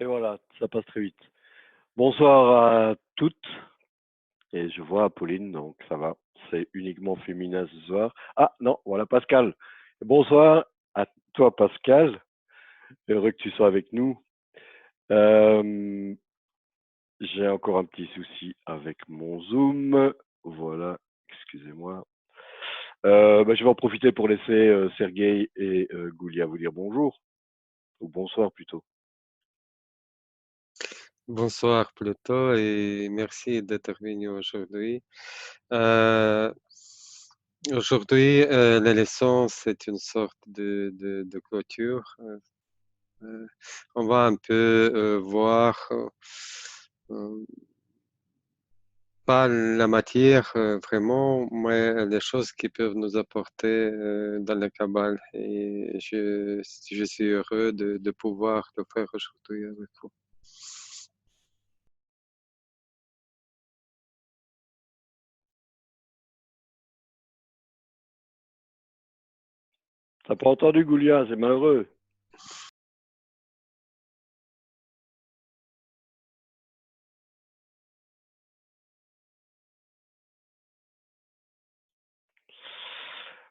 Et voilà, ça passe très vite. Bonsoir à toutes. Et je vois Apolline, donc ça va. C'est uniquement féminin ce soir. Ah non, voilà Pascal. Bonsoir à toi Pascal. Heureux que tu sois avec nous. Euh, j'ai encore un petit souci avec mon Zoom. Voilà, excusez-moi. Je vais en profiter pour laisser Sergueï et Goulia vous dire bonjour. Ou bonsoir plutôt. Bonsoir Pluto et merci d'être venu aujourd'hui. Euh, Aujourd'hui, la leçon, c'est une sorte de clôture. Euh, on va un peu voir euh, pas la matière vraiment, mais les choses qui peuvent nous apporter dans la Kabbale. Et je suis heureux de pouvoir le faire aujourd'hui avec vous. T'as pas entendu Goulia, c'est malheureux.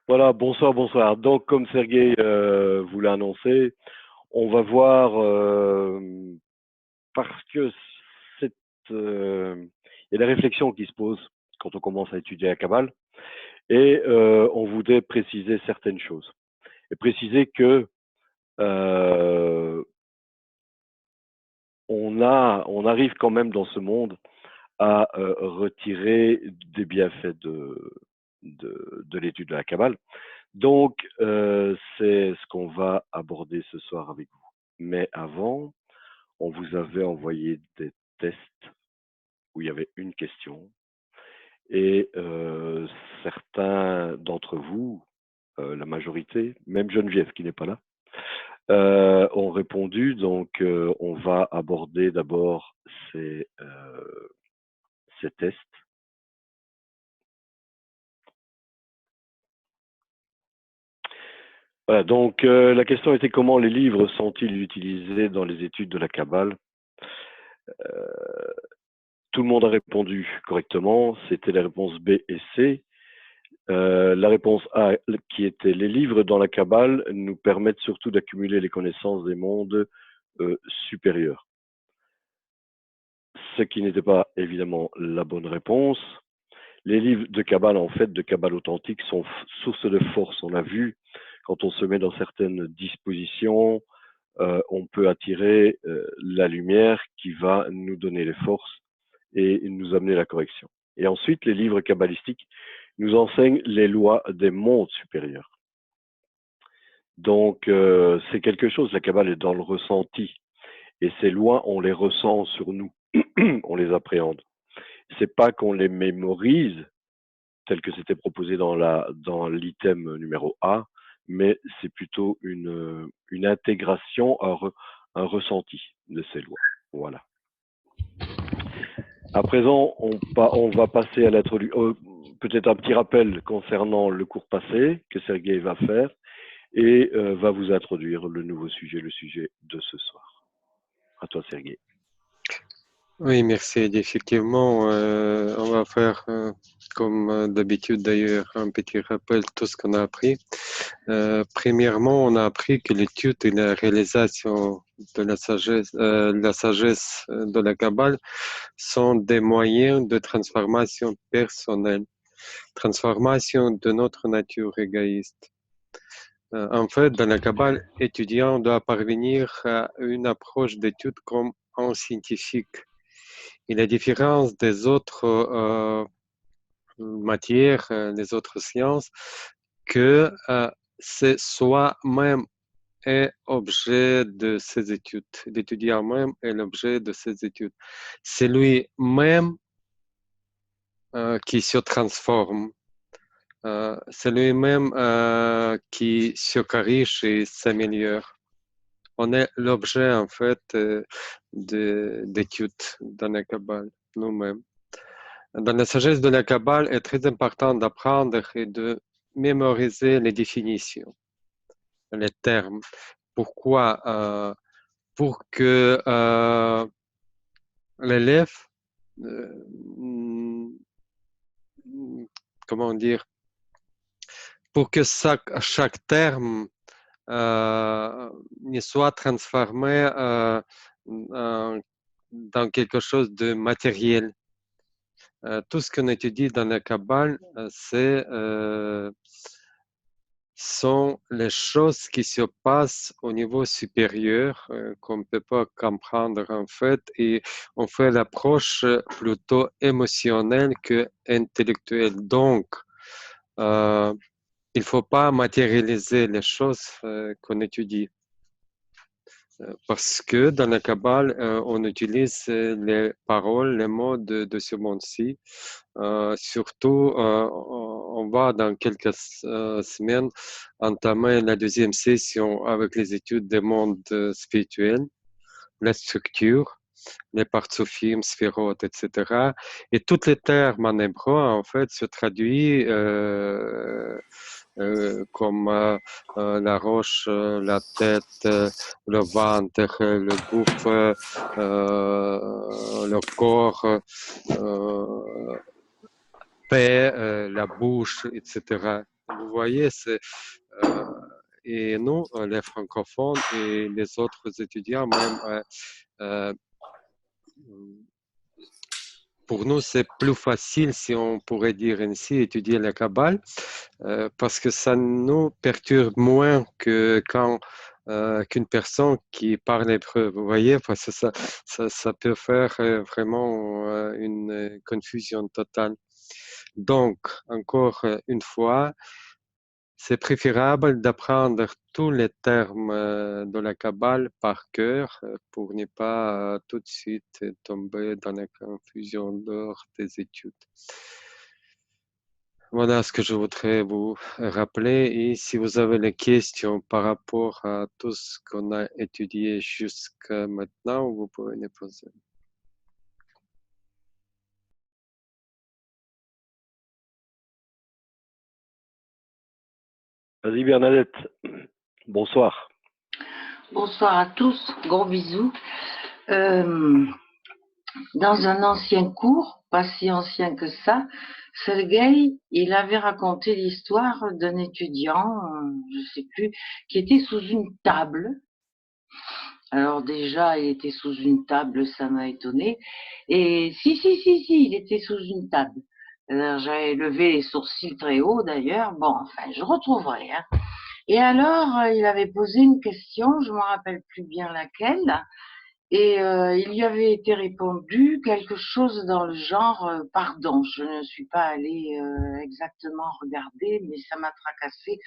Voilà, bonsoir, bonsoir. Donc, comme Sergueï vous l'a annoncé, on va voir, parce que c'est, il y a des réflexions qui se posent quand on commence à étudier la Kabbale, et on voudrait préciser certaines choses. Et préciser que euh, on arrive quand même dans ce monde à retirer des bienfaits de l'étude de la Kabbale. Donc, c'est ce qu'on va aborder ce soir avec vous. Mais avant, on vous avait envoyé des tests où il y avait une question. Et certains d'entre vous, la majorité, même Geneviève qui n'est pas là, ont répondu. Donc, on va aborder d'abord ces tests. Voilà, donc la question était comment les livres sont-ils utilisés dans les études de la Kabbale. Tout le monde a répondu correctement, c'était les réponses B et C. La réponse A, qui était les livres dans la Kabbale, nous permettent surtout d'accumuler les connaissances des mondes supérieurs. Ce qui n'était pas évidemment la bonne réponse. Les livres de Kabbale, en fait, de Kabbale authentique, sont source de force. On a vu, quand on se met dans certaines dispositions, on peut attirer la lumière qui va nous donner les forces et nous amener la correction. Et ensuite, les livres kabbalistiques nous enseignent les lois des mondes supérieurs. Donc, c'est quelque chose, la Kabbale est dans le ressenti. Et ces lois, on les ressent sur nous, on les appréhende. C'est pas qu'on les mémorise, tel que c'était proposé dans l'item numéro A, mais c'est plutôt une intégration, un ressenti de ces lois. Voilà. À présent, on va passer à l'introduction. Peut-être un petit rappel concernant le cours passé que Sergueï va faire et va vous introduire le nouveau sujet, le sujet de ce soir. À toi, Sergueï. Oui, merci. Effectivement, on va faire, comme d'habitude d'ailleurs, un petit rappel de tout ce qu'on a appris. Premièrement, on a appris que l'étude et la réalisation de la sagesse de la Kabbale sont des moyens de transformation personnelle, transformation de notre nature égoïste. En fait, dans la Kabbale, étudiant doit parvenir à une approche d'étude comme un scientifique. Et la différence des autres matières, des autres sciences, que c'est soi-même est objet de ses études. L'étudiant même est l'objet de ses études. C'est lui-même qui se transforme. C'est lui-même qui se corrige et s'améliore. On est l'objet, en fait, d'études dans la Kabbale, nous-mêmes. Dans la sagesse de la Kabbale, il est très important d'apprendre et de mémoriser les définitions, les termes. Pourquoi pour que l'élève, euh, comment dire, pour que chaque terme ne soit transformé dans quelque chose de matériel. Tout ce qu'on étudie dans la Kabbale, sont les choses qui se passent au niveau supérieur, qu'on ne peut pas comprendre en fait, et on fait l'approche plutôt émotionnelle que intellectuelle. Donc, euh, il ne faut pas matérialiser les choses qu'on étudie. Parce que dans la Kabbale, on utilise les paroles, les mots de ce monde-ci. Surtout, on va dans quelques semaines entamer la deuxième session avec les études des mondes spirituels, la structure, les partsoufim, sphérotes, etc. Et tous les termes en hébreu, en fait, se traduisent comme la roche, la tête, le ventre, le gouffre, le corps, paix, la bouche, etc. Vous voyez, euh, et nous, les francophones et les autres étudiants, même, euh, pour nous, c'est plus facile, si on pourrait dire ainsi, étudier la Kabbale, parce que ça nous perturbe moins que quand qu'une personne qui parle hébreu. Vous voyez, parce que ça peut faire vraiment une confusion totale. Donc, encore une fois, c'est préférable d'apprendre tous les termes de la Kabbale par cœur pour ne pas tout de suite tomber dans la confusion lors des études. Voilà ce que je voudrais vous rappeler. Et si vous avez des questions par rapport à tout ce qu'on a étudié jusqu'à maintenant, vous pouvez les poser. Vas-y Bernadette, bonsoir. Bonsoir à tous, gros bisous. Dans un ancien cours, pas si ancien que ça, Sergueï, il avait raconté l'histoire d'un étudiant, je sais plus, qui était sous une table. Alors déjà, il était sous une table, ça m'a étonné. Et si, il était sous une table. J'avais levé les sourcils très haut d'ailleurs. Bon, enfin, je retrouverai. Hein. Et alors, il avait posé une question, je me rappelle plus bien laquelle. Et il lui avait été répondu quelque chose dans le genre pardon, je ne suis pas allée exactement regarder, mais ça m'a tracassé.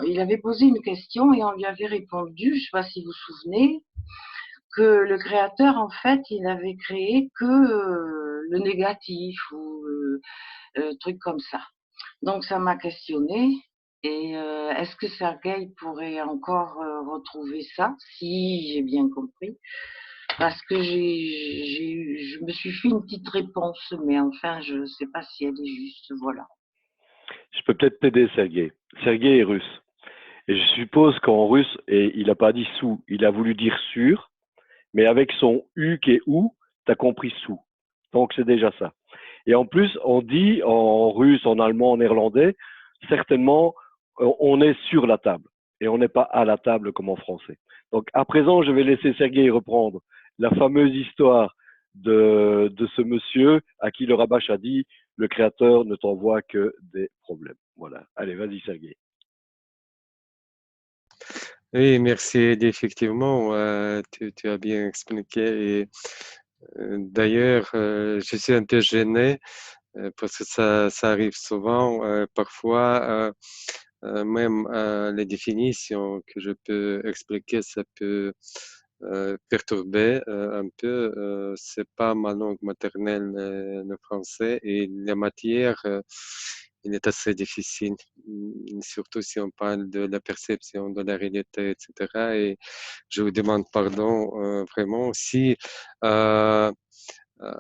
Il avait posé une question et on lui avait répondu, je ne sais pas si vous vous souvenez, que le créateur, en fait, il avait créé que le négatif ou truc comme ça. Donc ça m'a questionné. Et est-ce que Sergueï pourrait encore retrouver ça, si j'ai bien compris? Parce que je me suis fait une petite réponse, mais enfin, je ne sais pas si elle est juste. Voilà. Je peux peut-être t'aider, Sergei. Sergei est russe. Et je suppose qu'en russe, et il n'a pas dit sous, il a voulu dire sur, mais avec son U qui est ou, tu as compris sous. Donc c'est déjà ça. Et en plus, on dit en russe, en allemand, en néerlandais, certainement, on est sur la table et on n'est pas à la table comme en français. Donc à présent, je vais laisser Sergei reprendre la fameuse histoire de ce monsieur à qui le rabach a dit le créateur ne t'envoie que des problèmes. Voilà. Allez, vas-y, Sergei. Oui, merci. Effectivement, tu as bien expliqué. Et, d'ailleurs, je suis un peu gêné parce que ça arrive souvent. Parfois, même les définitions que je peux expliquer, ça peut perturber un peu. C'est pas ma langue maternelle, le français, et la matière, il est assez difficile, surtout si on parle de la perception de la réalité, etc. Et je vous demande pardon vraiment si euh, euh,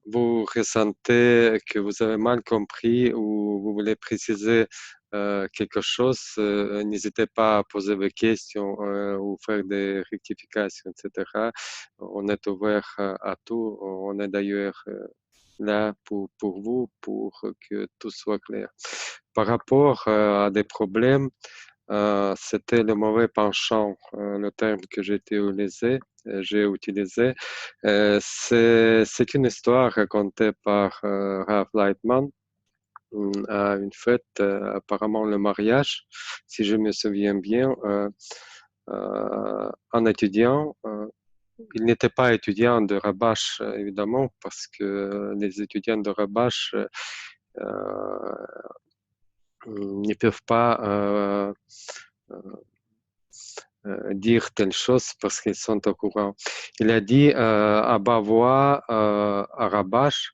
vous ressentez que vous avez mal compris ou vous voulez préciser quelque chose, n'hésitez pas à poser vos questions ou faire des rectifications, etc. On est ouvert à tout. On est d'ailleurs là pour vous, pour que tout soit clair. Par rapport à des problèmes, c'était le mauvais penchant, le terme que j'ai utilisé. C'est une histoire racontée par Ralph Lightman à une fête, apparemment le mariage, si je me souviens bien, un étudiant. Il n'était pas étudiant de Rabach, évidemment, parce que les étudiants de Rabach ne peuvent pas dire telle chose parce qu'ils sont au courant. Il a dit à Bavois, à Rabach,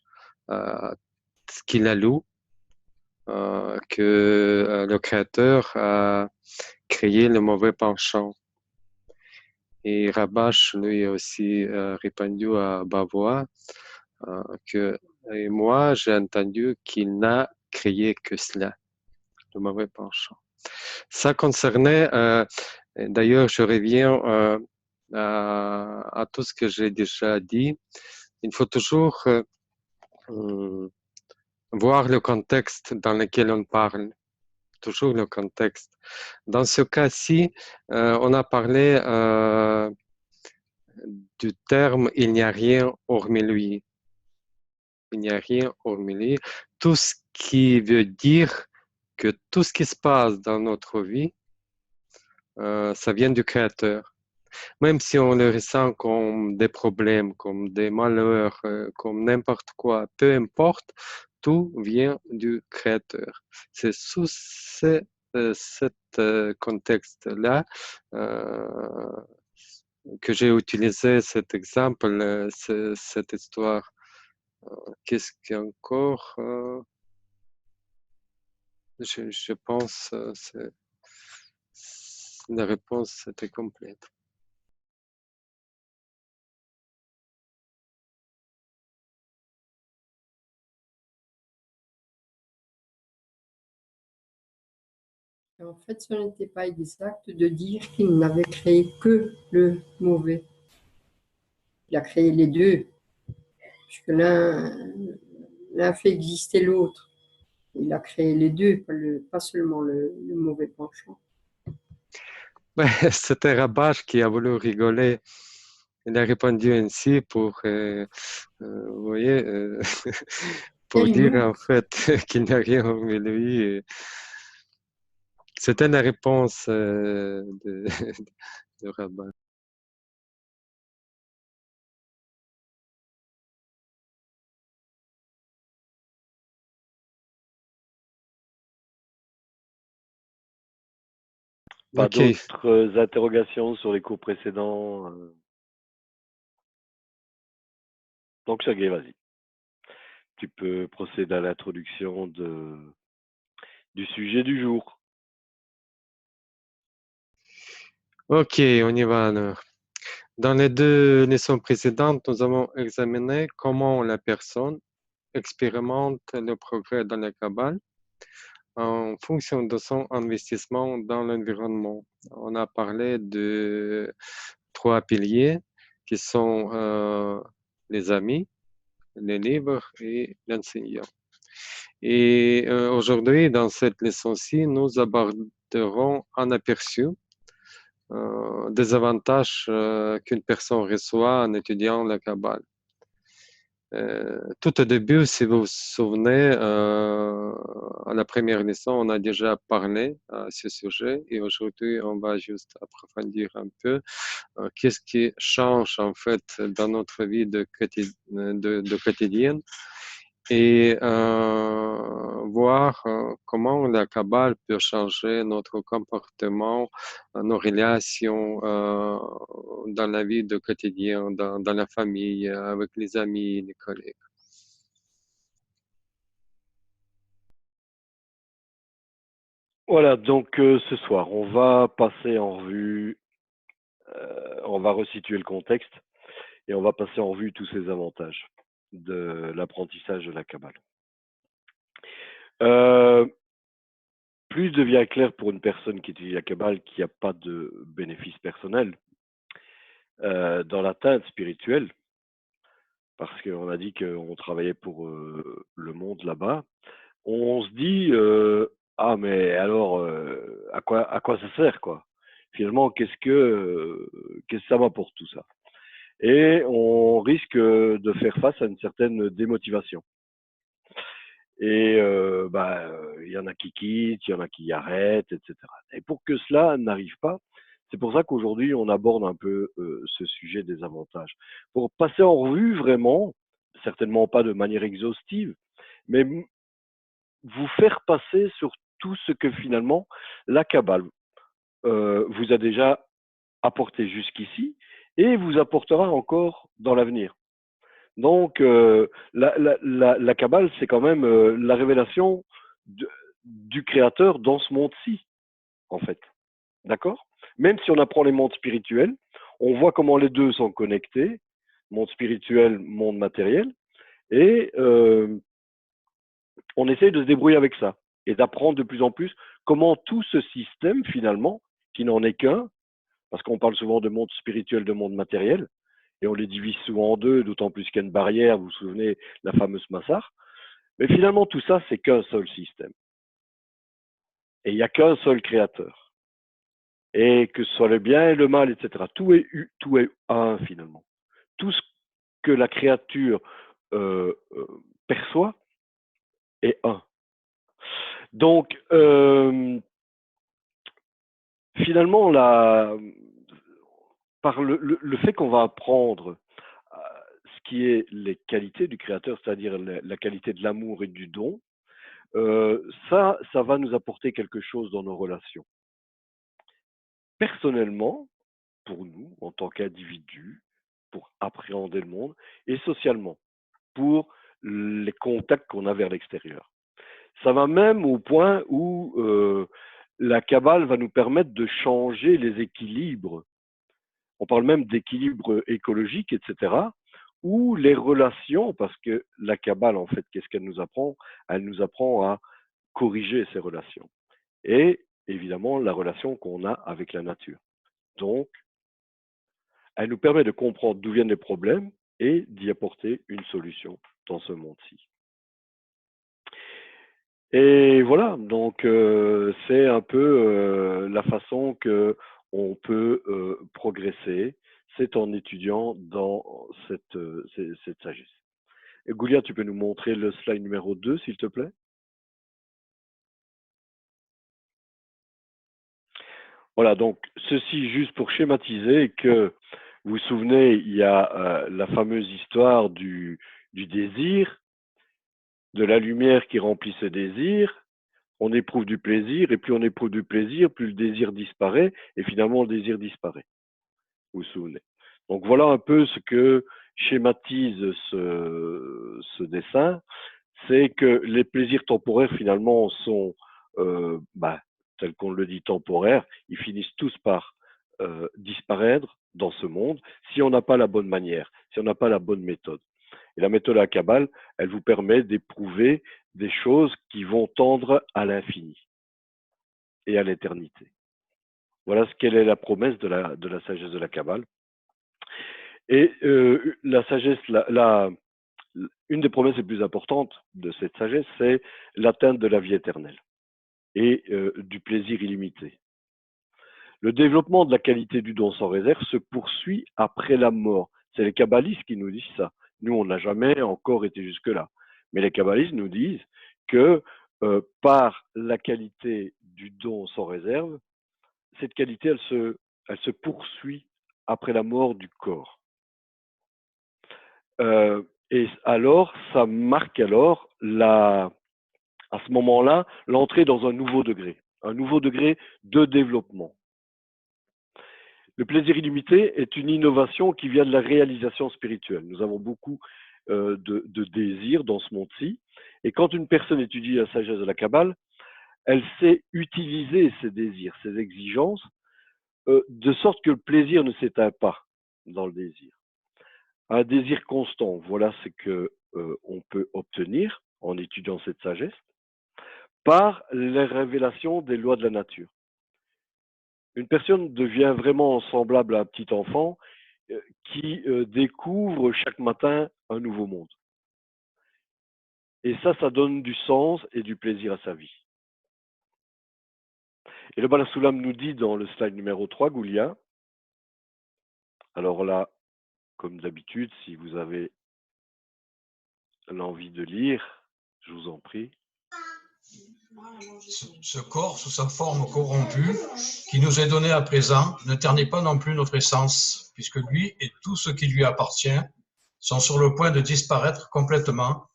ce qu'il a lu, que le créateur a créé le mauvais penchant. Et Rabach, lui, a aussi répondu à Bavois que et moi, j'ai entendu qu'il n'a créé que cela, le mauvais penchant. Ça concernait, d'ailleurs, je reviens à tout ce que j'ai déjà dit. Il faut toujours voir le contexte dans lequel on parle, toujours le contexte. Dans ce cas-ci, on a parlé du terme il n'y a rien hormis lui. Il n'y a rien hormis lui. Tout ce qui veut dire que tout ce qui se passe dans notre vie, ça vient du Créateur. Même si on le ressent comme des problèmes, comme des malheurs, comme n'importe quoi, peu importe, tout vient du Créateur. C'est sous cet contexte-là que j'ai utilisé cet exemple, cette histoire. Qu'est-ce qu'encore je pense la réponse était complète. En fait, ce n'était pas exact de dire qu'il n'avait créé que le mauvais. Il a créé les deux, puisque l'un fait exister l'autre. Il a créé les deux, pas seulement le mauvais penchant. C'était Rabach qui a voulu rigoler. Il a répondu ainsi pour, vous voyez, pour Quel dire humour! en fait qu'il n'y a rien hormis lui. C'était la réponse de Rabach. Pas Ok, d'autres interrogations sur les cours précédents? Donc, Sergei, vas-y. Tu peux procéder à l'introduction du sujet du jour. ok, on y va alors. Dans les deux leçons précédentes, nous avons examiné comment la personne expérimente le progrès dans la Kabbale en fonction de son investissement dans l'environnement. On a parlé de trois piliers qui sont les amis, les livres et l'enseignant. Et aujourd'hui, dans cette leçon-ci, nous aborderons un aperçu des avantages qu'une personne reçoit en étudiant la Kabbale. Tout au début, si vous vous souvenez, à la première leçon, on a déjà parlé à ce sujet et aujourd'hui, on va juste approfondir un peu qu'est-ce qui change en fait dans notre vie de quotidienne et voir comment la Kabbale peut changer notre comportement, nos relations dans la vie de quotidien, dans la famille, avec les amis, les collègues. Voilà, donc ce soir, on va passer en revue, on va resituer le contexte et on va passer en revue tous ces avantages de l'apprentissage de la Kabbale. plus il devient clair pour une personne qui étudie la Kabbale qu'il n'y a pas de bénéfice personnel dans l'atteinte spirituelle, parce qu'on a dit qu'on travaillait pour le monde là-bas, on se dit ah mais alors à quoi ça sert quoi? Finalement qu'est-ce que ça m'apporte tout ça? Et on risque de faire face à une certaine démotivation. Et il y en a qui quittent, il y en a qui arrêtent, etc. Et pour que cela n'arrive pas, c'est pour ça qu'aujourd'hui on aborde un peu ce sujet des avantages. Pour passer en revue vraiment, certainement pas de manière exhaustive, mais vous faire passer sur tout ce que finalement la Kabbale vous a déjà apporté jusqu'ici et vous apportera encore dans l'avenir. Donc, la Kabbale, c'est quand même la révélation du Créateur dans ce monde-ci, en fait. D'accord? Même si on apprend les mondes spirituels, on voit comment les deux sont connectés, monde spirituel, monde matériel, et on essaye de se débrouiller avec ça et d'apprendre de plus en plus comment tout ce système, finalement, qui n'en est qu'un, parce qu'on parle souvent de monde spirituel, de monde matériel, et on les divise souvent en deux, d'autant plus qu'il y a une barrière, vous vous souvenez, la fameuse Massar. Mais finalement, tout ça, c'est qu'un seul système. Et il n'y a qu'un seul créateur. Et que ce soit le bien et le mal, etc. Tout est un, finalement. Tout ce que la créature perçoit est un. Donc, finalement, par le fait qu'on va apprendre ce qui est les qualités du créateur, c'est-à-dire la qualité de l'amour et du don, ça va nous apporter quelque chose dans nos relations. Personnellement, pour nous, en tant qu'individus, pour appréhender le monde, et socialement, pour les contacts qu'on a vers l'extérieur. Ça va même au point où la Kabbale va nous permettre de changer les équilibres. On parle même d'équilibre écologique, etc., ou les relations, parce que la Kabbale, en fait, qu'est-ce qu'elle nous apprend? Elle nous apprend à corriger ces relations. Et évidemment, la relation qu'on a avec la nature. Donc, elle nous permet de comprendre d'où viennent les problèmes et d'y apporter une solution dans ce monde-ci. Et voilà, donc c'est un peu la façon que on peut progresser, c'est en étudiant dans cette sagesse. Et Goulia, tu peux nous montrer le slide numéro 2, s'il te plaît? Voilà, donc ceci juste pour schématiser que vous vous souvenez, il y a la fameuse histoire du désir, de la lumière qui remplit ce désir. On éprouve du plaisir, et plus on éprouve du plaisir, plus le désir disparaît, et finalement le désir disparaît. Vous vous souvenez. Donc voilà un peu ce que schématise ce dessin, c'est que les plaisirs temporaires finalement sont, tel qu'on le dit, temporaires, ils finissent tous par disparaître dans ce monde si on n'a pas la bonne manière, si on n'a pas la bonne méthode. Et la méthode à la Kabbale, elle vous permet d'éprouver des choses qui vont tendre à l'infini et à l'éternité. Voilà ce qu'elle est la promesse de la sagesse de la Kabbale. Et la sagesse, une des promesses les plus importantes de cette sagesse, c'est l'atteinte de la vie éternelle et du plaisir illimité. Le développement de la qualité du don sans réserve se poursuit après la mort. C'est les kabbalistes qui nous disent ça. Nous, on n'a jamais encore été jusque-là. Mais les kabbalistes nous disent que par la qualité du don sans réserve, cette qualité, elle se poursuit après la mort du corps. Et alors, ça marque alors à ce moment-là, l'entrée dans un nouveau degré de développement. Le plaisir illimité est une innovation qui vient de la réalisation spirituelle. Nous avons beaucoup de désirs dans ce monde-ci. Et quand une personne étudie la sagesse de la Kabbale, elle sait utiliser ses désirs, ses exigences, de sorte que le plaisir ne s'éteint pas dans le désir. Un désir constant, voilà ce que on peut obtenir en étudiant cette sagesse. par les révélations des lois de la nature. Une personne devient vraiment semblable à un petit enfant qui découvre chaque matin un nouveau monde. Et ça donne du sens et du plaisir à sa vie. Et le Bala Soulam nous dit dans le slide numéro 3, Goulia, alors là, comme d'habitude, si vous avez l'envie de lire, je vous en prie. Ce corps, sous sa forme corrompue, qui nous est donné à présent, ne ternit pas non plus notre essence, puisque lui et tout ce qui lui appartient sont sur le point de disparaître complètement,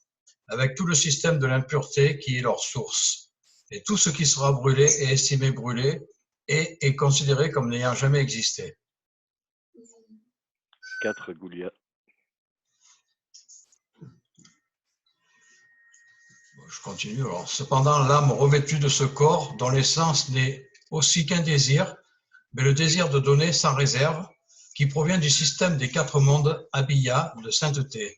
avec tout le système de l'impureté qui est leur source. Et tout ce qui sera brûlé est estimé brûlé et est considéré comme n'ayant jamais existé. 4, Goulia. Je continue. Alors, cependant, l'âme revêtue de ce corps, dont l'essence n'est aussi qu'un désir, mais le désir de donner sans réserve, qui provient du système des 4 mondes Abhiya de sainteté.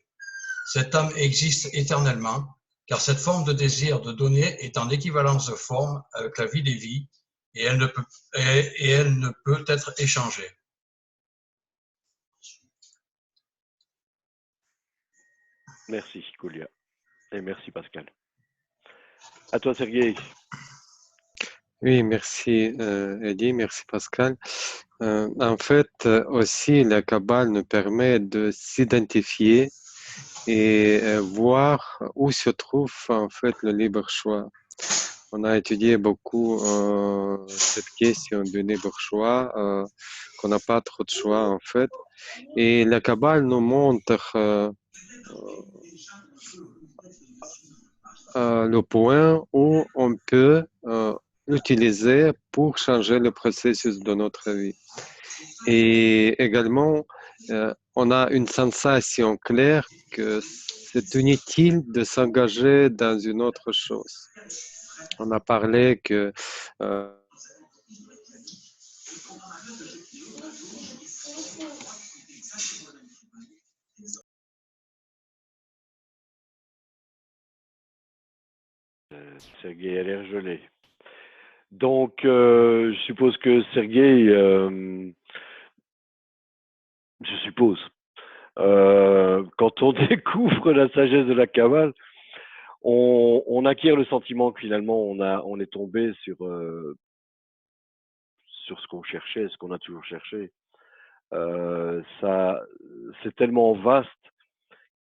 Cette âme existe éternellement, car cette forme de désir de donner est en équivalence de forme avec la vie des vies, et elle ne peut être échangée. Merci, Goulia. Et merci, Pascal. À toi, Sergueï. Oui, merci Eddie, merci Pascal. En fait, aussi, la Kabbale nous permet de s'identifier et voir où se trouve en fait le libre choix. On a étudié beaucoup cette question du libre choix, qu'on n'a pas trop de choix en fait. Et la Kabbale nous montre le point où on peut l'utiliser pour changer le processus de notre vie. Et également, on a une sensation claire que c'est inutile de s'engager dans une autre chose. On a parlé que Sergueï a l'air gelé. Donc, je suppose que Sergueï, je suppose, quand on découvre la sagesse de la Kabbale, on acquiert le sentiment que finalement on est tombé sur ce qu'on cherchait, ce qu'on a toujours cherché. C'est tellement vaste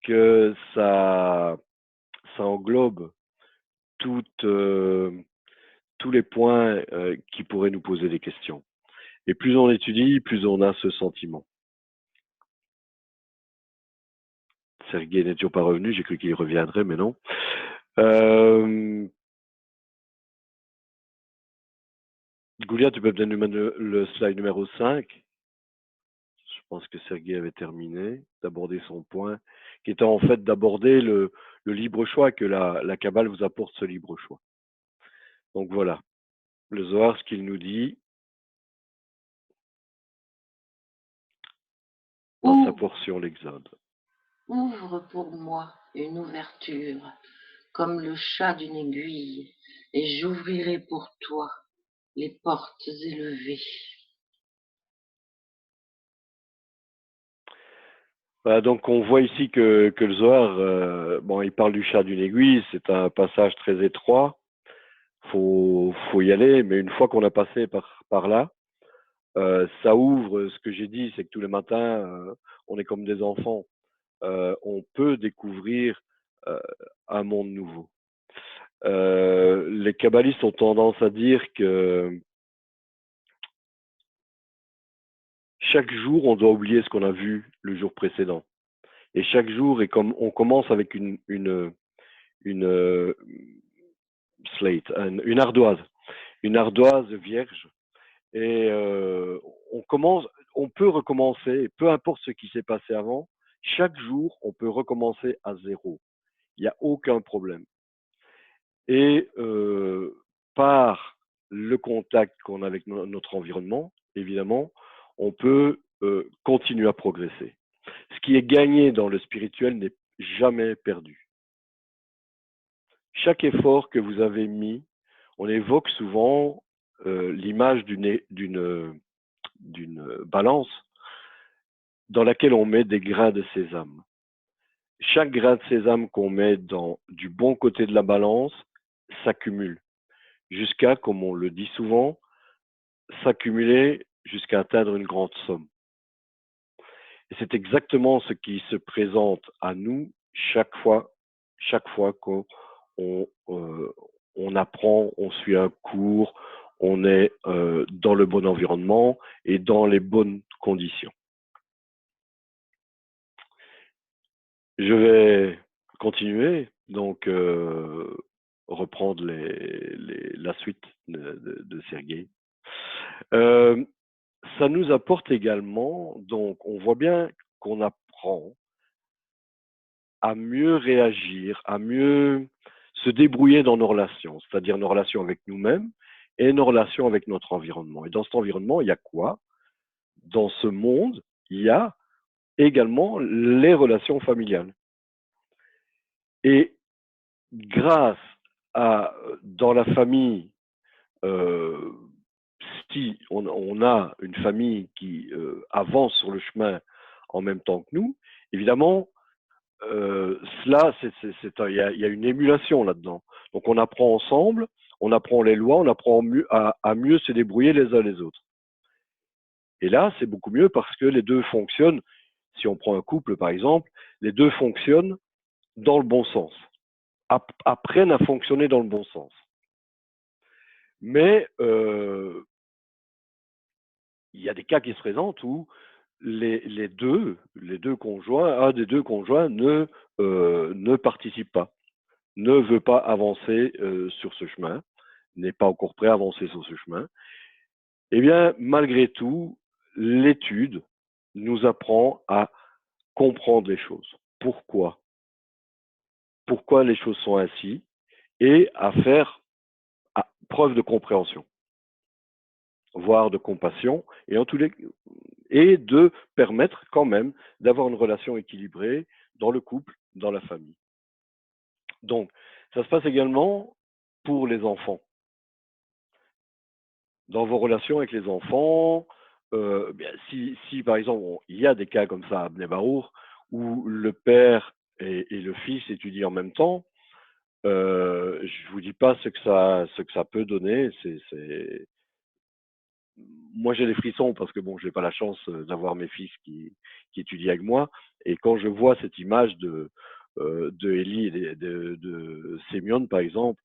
que ça englobe tous les points qui pourraient nous poser des questions. Et plus on étudie, plus on a ce sentiment. Sergueï n'est toujours pas revenu, j'ai cru qu'il reviendrait, mais non. Goulia, tu peux peut-être nous mettre le slide numéro 5. Je pense que Sergueï avait terminé d'aborder son point, qui était en fait d'aborder le libre choix, que la Kabbale vous apporte ce libre choix. Donc voilà, le Zohar, ce qu'il nous dit dans sa portion l'Exode. Ouvre pour moi une ouverture, comme le chat d'une aiguille, et j'ouvrirai pour toi les portes élevées. Voilà, donc on voit ici que le Zohar, bon, il parle du chat d'une aiguille, c'est un passage très étroit, faut y aller, mais une fois qu'on a passé par là, ça ouvre. Ce que j'ai dit, c'est que tous les matins, on est comme des enfants, on peut découvrir un monde nouveau. Les kabbalistes ont tendance à dire que chaque jour, on doit oublier ce qu'on a vu le jour précédent. Et chaque jour, on commence avec une slate, une ardoise vierge. Et on peut recommencer, peu importe ce qui s'est passé avant, chaque jour, on peut recommencer à zéro. Il n'y a aucun problème. Et par le contact qu'on a avec notre environnement, évidemment, on peut continuer à progresser. Ce qui est gagné dans le spirituel n'est jamais perdu. Chaque effort que vous avez mis on évoque souvent l'image d'une balance dans laquelle on met des grains de sésame. Chaque grain de sésame qu'on met du bon côté de la balance s'accumule jusqu'à, comme on le dit souvent, s'accumuler jusqu'à atteindre une grande somme. Et c'est exactement ce qui se présente à nous chaque fois qu'on on apprend, on suit un cours, on est dans le bon environnement et dans les bonnes conditions. Je vais continuer, donc reprendre la suite de Sergueï. Ça nous apporte également, donc on voit bien qu'on apprend à mieux réagir, à mieux se débrouiller dans nos relations, c'est-à-dire nos relations avec nous-mêmes et nos relations avec notre environnement. Et dans cet environnement, il y a quoi? Dans ce monde, il y a également les relations familiales. Et grâce à, dans la famille, si on a une famille qui avance sur le chemin en même temps que nous, évidemment, cela, il y a une émulation là-dedans. Donc on apprend ensemble, on apprend les lois, on apprend à mieux se débrouiller les uns les autres. Et là, c'est beaucoup mieux parce que les deux fonctionnent. Si on prend un couple, par exemple, les deux fonctionnent dans le bon sens, apprennent à fonctionner dans le bon sens. Mais il y a des cas qui se présentent où les deux conjoints, un des deux conjoints ne participe pas, ne veut pas avancer sur ce chemin, n'est pas encore prêt à avancer sur ce chemin. Eh bien, malgré tout, l'étude nous apprend à comprendre les choses. Pourquoi les choses sont ainsi, et à faire preuve de compréhension, voire de compassion, et de permettre quand même d'avoir une relation équilibrée dans le couple, dans la famille. Donc, ça se passe également pour les enfants. Dans vos relations avec les enfants, si par exemple, il y a des cas comme ça à Bnei Baruch, où le père et le fils étudient en même temps, je vous dis pas ce que ça peut donner. Moi, j'ai des frissons parce que bon, j'ai pas la chance d'avoir mes fils qui étudient avec moi. Et quand je vois cette image de Élie et de Sémione, par exemple,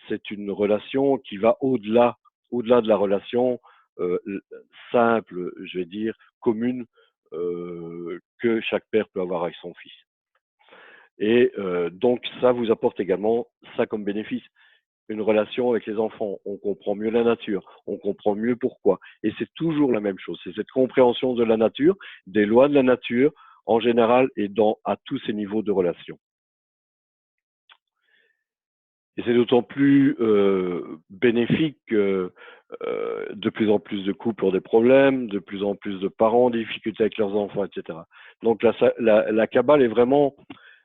c'est une relation qui va au-delà de la relation simple, je vais dire, commune que chaque père peut avoir avec son fils. Et donc, ça vous apporte également ça comme bénéfice. Une relation avec les enfants, on comprend mieux la nature, on comprend mieux pourquoi. Et c'est toujours la même chose, c'est cette compréhension de la nature, des lois de la nature en général et à tous ces niveaux de relation. Et c'est d'autant plus bénéfique que de plus en plus de couples ont des problèmes, de plus en plus de parents ont des difficultés avec leurs enfants, etc. Donc la Kabbale est vraiment,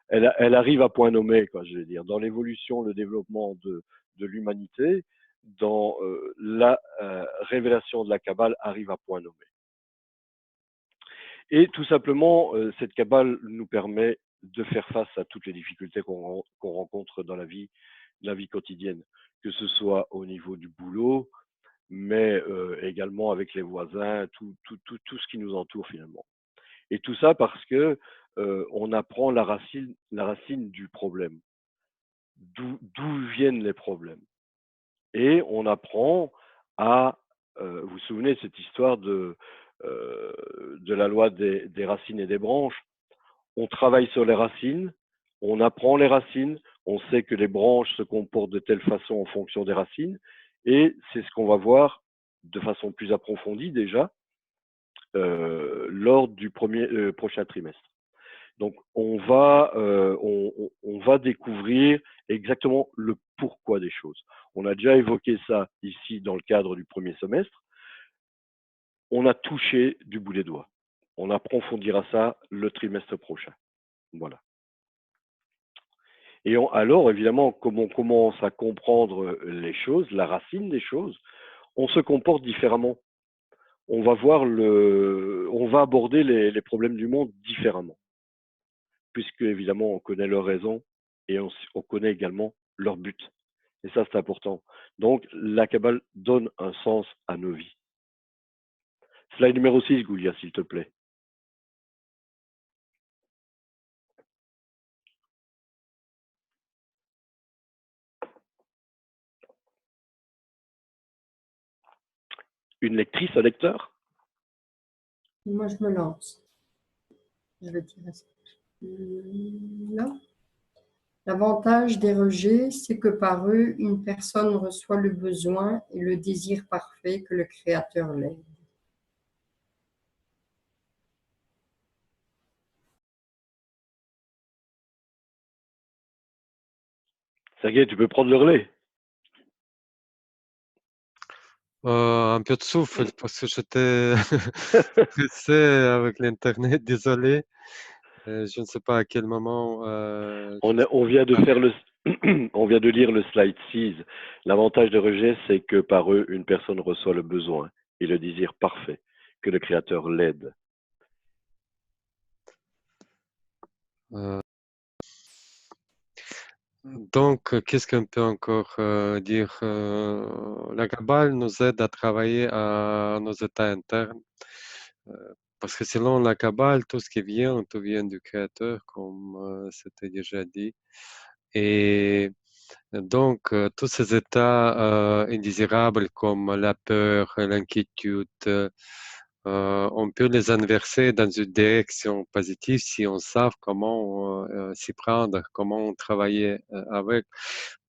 elle arrive à point nommé, quoi, je vais dire, dans l'évolution, le développement de l'humanité, dans la révélation de la Kabbale arrive à point nommé. Et tout simplement, cette Kabbale nous permet de faire face à toutes les difficultés qu'on rencontre dans la vie quotidienne, que ce soit au niveau du boulot, mais également avec les voisins, tout ce qui nous entoure finalement. Et tout ça parce que on apprend la racine du problème, d'où viennent les problèmes. Et on apprend à, vous vous souvenez de cette histoire de la loi des racines et des branches. On travaille sur les racines, on apprend les racines, on sait que les branches se comportent de telle façon en fonction des racines, et c'est ce qu'on va voir de façon plus approfondie déjà lors du prochain trimestre. Donc on va découvrir exactement le pourquoi des choses. On a déjà évoqué ça ici dans le cadre du premier semestre. On a touché du bout des doigts. On approfondira ça le trimestre prochain. Voilà. Et alors, évidemment, comme on commence à comprendre les choses, la racine des choses, on se comporte différemment. On va aborder les problèmes du monde différemment, puisque évidemment, on connaît leurs raisons et on connaît également leur but. Et ça, c'est important. Donc, la Kabbale donne un sens à nos vies. Slide numéro 6, Goulia, s'il te plaît. Une lectrice, un lecteur? Moi, je me lance. Je vais tirer ça. Là. L'avantage des rejets, c'est que par eux, une personne reçoit le besoin et le désir parfait que le Créateur l'aide. Sergei, tu peux prendre le relais. Un peu de souffle parce que j'étais stressé avec l'Internet, désolé. Je ne sais pas à quel moment. On vient de faire on vient de lire le slide 6. L'avantage de rejet, c'est que par eux, une personne reçoit le besoin et le désir parfait, que le Créateur l'aide. Donc, qu'est-ce qu'on peut encore dire? La Kabbale nous aide à travailler à nos états internes. euh, Parce que selon la Kabbale, tout vient du Créateur, comme c'était déjà dit. Et donc, tous ces états indésirables comme la peur, l'inquiétude, on peut les inverser dans une direction positive si on sait comment s'y prendre, comment travailler avec.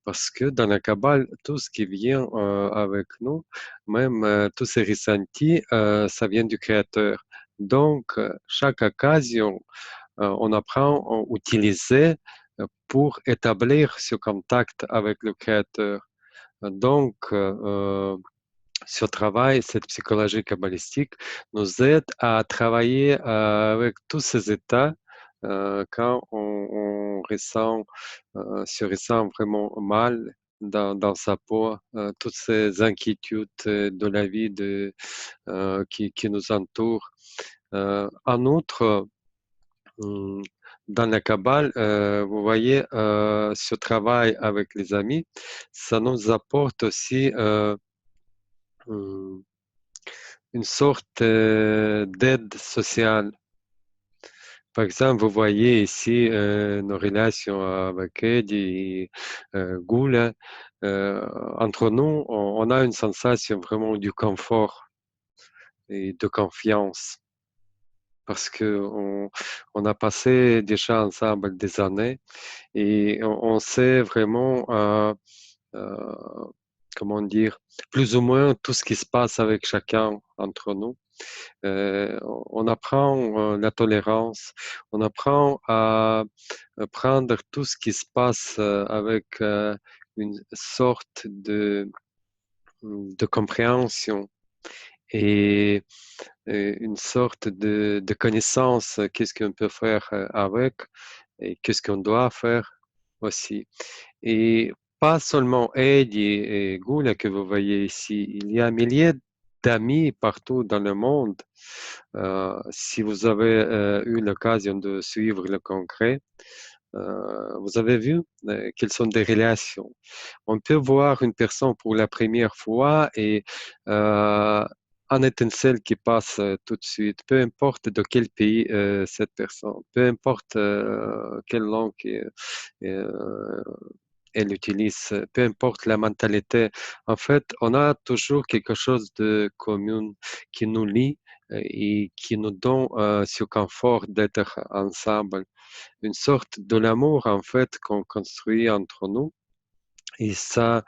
Parce que dans la Kabbale, tout ce qui vient avec nous, même tous ces ressentis, ça vient du Créateur. Donc, chaque occasion, on apprend à utiliser pour établir ce contact avec le Créateur. Donc, ce travail, cette psychologie kabbalistique nous aide à travailler avec tous ces états quand on se ressent vraiment mal dans sa peau, toutes ces inquiétudes de la vie qui nous entoure. En outre, Hum, dans la Kabbale, vous voyez, ce travail avec les amis, ça nous apporte aussi hum, une sorte d'aide sociale. Par exemple, vous voyez ici nos relations avec Ed et Goula. Entre nous, on a une sensation vraiment du confort et de confiance parce on a passé déjà ensemble des années. Et on sait vraiment, comment dire, plus ou moins tout ce qui se passe avec chacun entre nous. On apprend la tolérance, on apprend à prendre tout ce qui se passe avec une sorte de compréhension et une sorte de connaissance, qu'est-ce qu'on peut faire avec et qu'est-ce qu'on doit faire aussi. Et pas seulement Eddie et Gula que vous voyez ici, il y a milliers d'amis partout dans le monde. Si vous avez eu l'occasion de suivre le congrès, vous avez vu quelles sont des relations. On peut voir une personne pour la première fois et un étincelle qui passe tout de suite, peu importe de quel pays cette personne, peu importe quelle langue euh, elle utilise, peu importe la mentalité. En fait, on a toujours quelque chose de commun qui nous lie et qui nous donne ce confort d'être ensemble, une sorte de l'amour en fait qu'on construit entre nous. Et ça,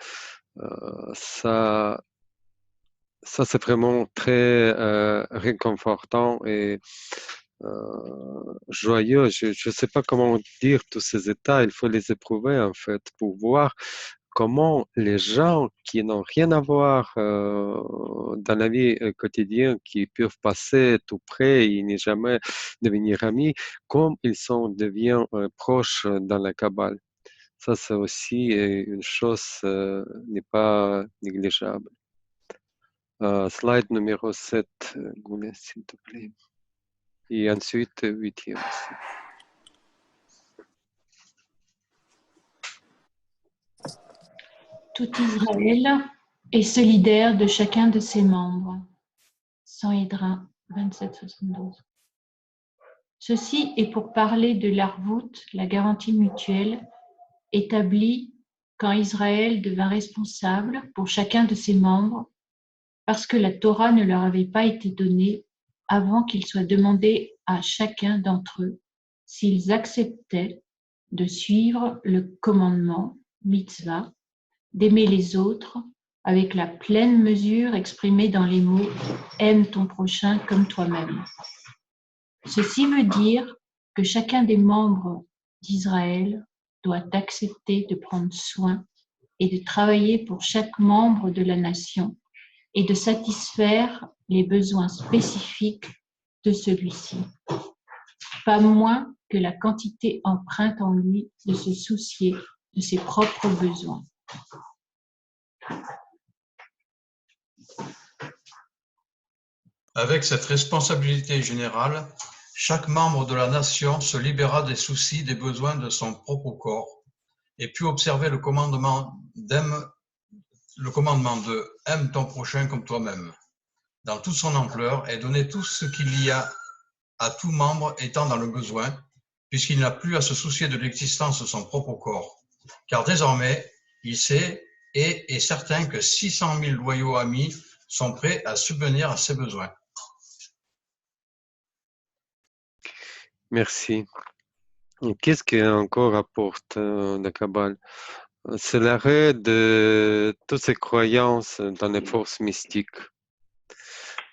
c'est vraiment très réconfortant et joyeux. Je ne sais pas comment dire tous ces états. Il faut les éprouver en fait pour voir comment les gens qui n'ont rien à voir dans la vie quotidienne, qui peuvent passer tout près et ne jamais devenir amis, comme ils sont deviennent proches dans la Kabbale. Ça, c'est aussi une chose n'est pas négligeable. Slide numéro 7, Goulet, s'il te plaît. Et ensuite, 8e aussi. Tout Israël est solidaire de chacun de ses membres. Sanhédrin 27-72. Ceci est pour parler de l'Arvout, la garantie mutuelle, établie quand Israël devint responsable pour chacun de ses membres, parce que la Torah ne leur avait pas été donnée avant qu'il soit demandé à chacun d'entre eux s'ils acceptaient de suivre le commandement, mitzvah, d'aimer les autres avec la pleine mesure exprimée dans les mots « aime ton prochain comme toi-même ». Ceci veut dire que chacun des membres d'Israël doit accepter de prendre soin et de travailler pour chaque membre de la nation et de satisfaire les besoins spécifiques de celui-ci, pas moins que la quantité empreinte en lui de se soucier de ses propres besoins. Avec cette responsabilité générale, chaque membre de la nation se libéra des soucis des besoins de son propre corps et put observer le commandement de « aime ton prochain comme toi-même » dans toute son ampleur et donner tout ce qu'il y a à tout membre étant dans le besoin, puisqu'il n'a plus à se soucier de l'existence de son propre corps. Car désormais, il sait et est certain que 600 000 loyaux amis sont prêts à subvenir à ses besoins. Merci. Qu'est-ce qu'encore apporte la Kabbale? C'est l'arrêt de toutes ces croyances dans les forces mystiques,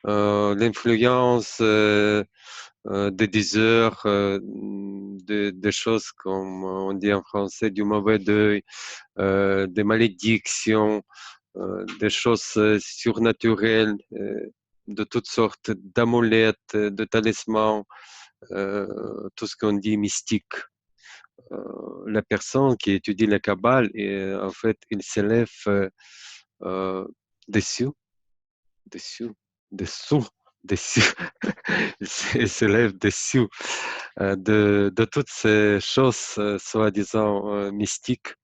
l'influence des diseurs, des choses comme on dit en français, du mauvais deuil, des malédictions, des choses surnaturelles, de toutes sortes d'amulettes, de talismans, tout ce qu'on dit mystique. La personne qui étudie la Kabbale, en fait, il s'élève dessus, dessous, il s'élève dessus de toutes ces choses soi-disant mystiques.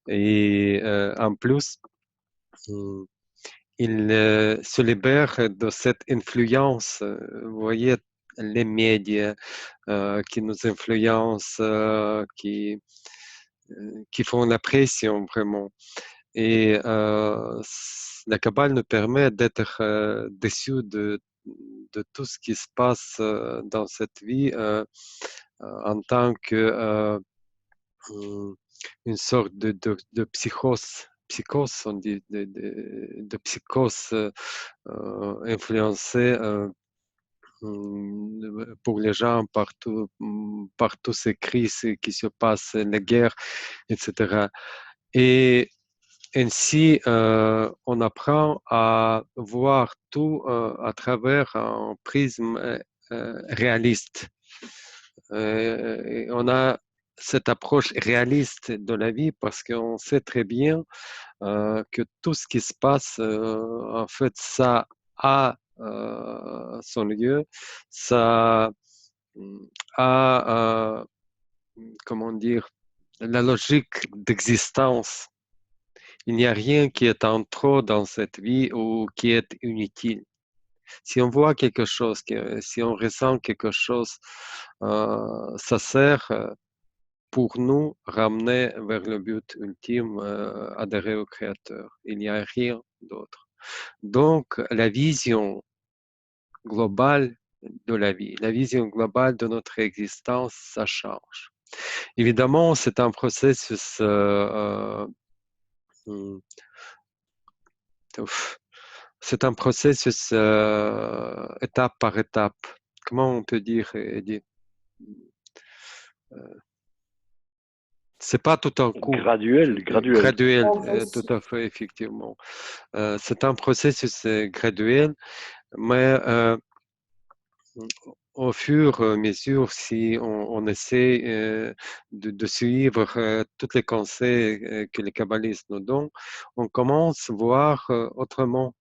Et en plus, il se libère de cette influence. Vous voyez, les médias qui nous influencent, qui font la pression vraiment. Et la Kabbale nous permet d'être déçus de tout ce qui se passe dans cette vie en tant que une sorte de psychose, on dit, de psychose influencée pour les gens par tous ces crises qui se passent, les guerres, etc. Et ainsi, on apprend à voir tout à travers un prisme réaliste. On a cette approche réaliste de la vie parce qu'on sait très bien que tout ce qui se passe, en fait, ça a son lieu, ça a, comment dire, la logique d'existence. Il n'y a rien qui est en trop dans cette vie ou qui est inutile. Si on voit quelque chose, si on ressent quelque chose, ça sert pour nous ramener vers le but ultime, adhérer au Créateur. Il n'y a rien d'autre. Donc, la vision globale de la vie, la vision globale de notre existence, ça change. Évidemment, c'est un processus c'est un processus étape par étape. Comment on peut dire, Eddie? C'est pas tout un coup. Graduel. Graduel, tout à fait, effectivement. C'est un processus graduel, mais au fur et à mesure, si on essaie de suivre tous les conseils que les kabbalistes nous donnent, on commence à voir autrement.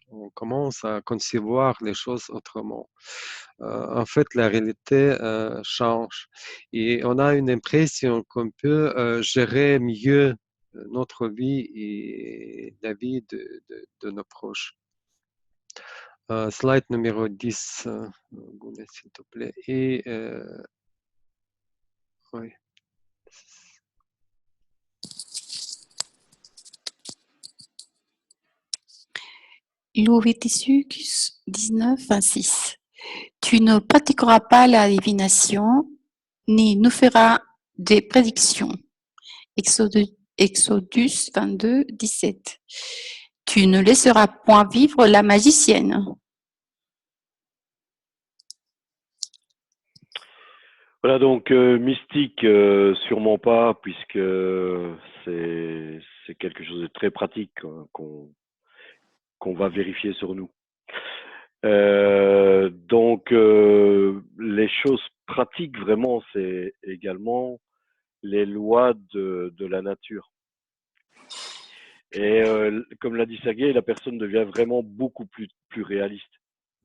On commence à concevoir les choses autrement. En fait, la réalité change et on a une impression qu'on peut gérer mieux notre vie et la vie de nos proches. Slide numéro 10, Goulet, s'il te plaît. Et oui. Leviticus 19, 26. Tu ne pratiqueras pas la divination, ni ne feras des prédictions. Exodus 22, 17. Tu ne laisseras point vivre la magicienne. Voilà, donc mystique, sûrement pas, puisque c'est quelque chose de très pratique qu'on va vérifier sur nous. Donc, les choses pratiques, vraiment, c'est également les lois de la nature. Et comme l'a dit Sergueï, la personne devient vraiment beaucoup plus réaliste,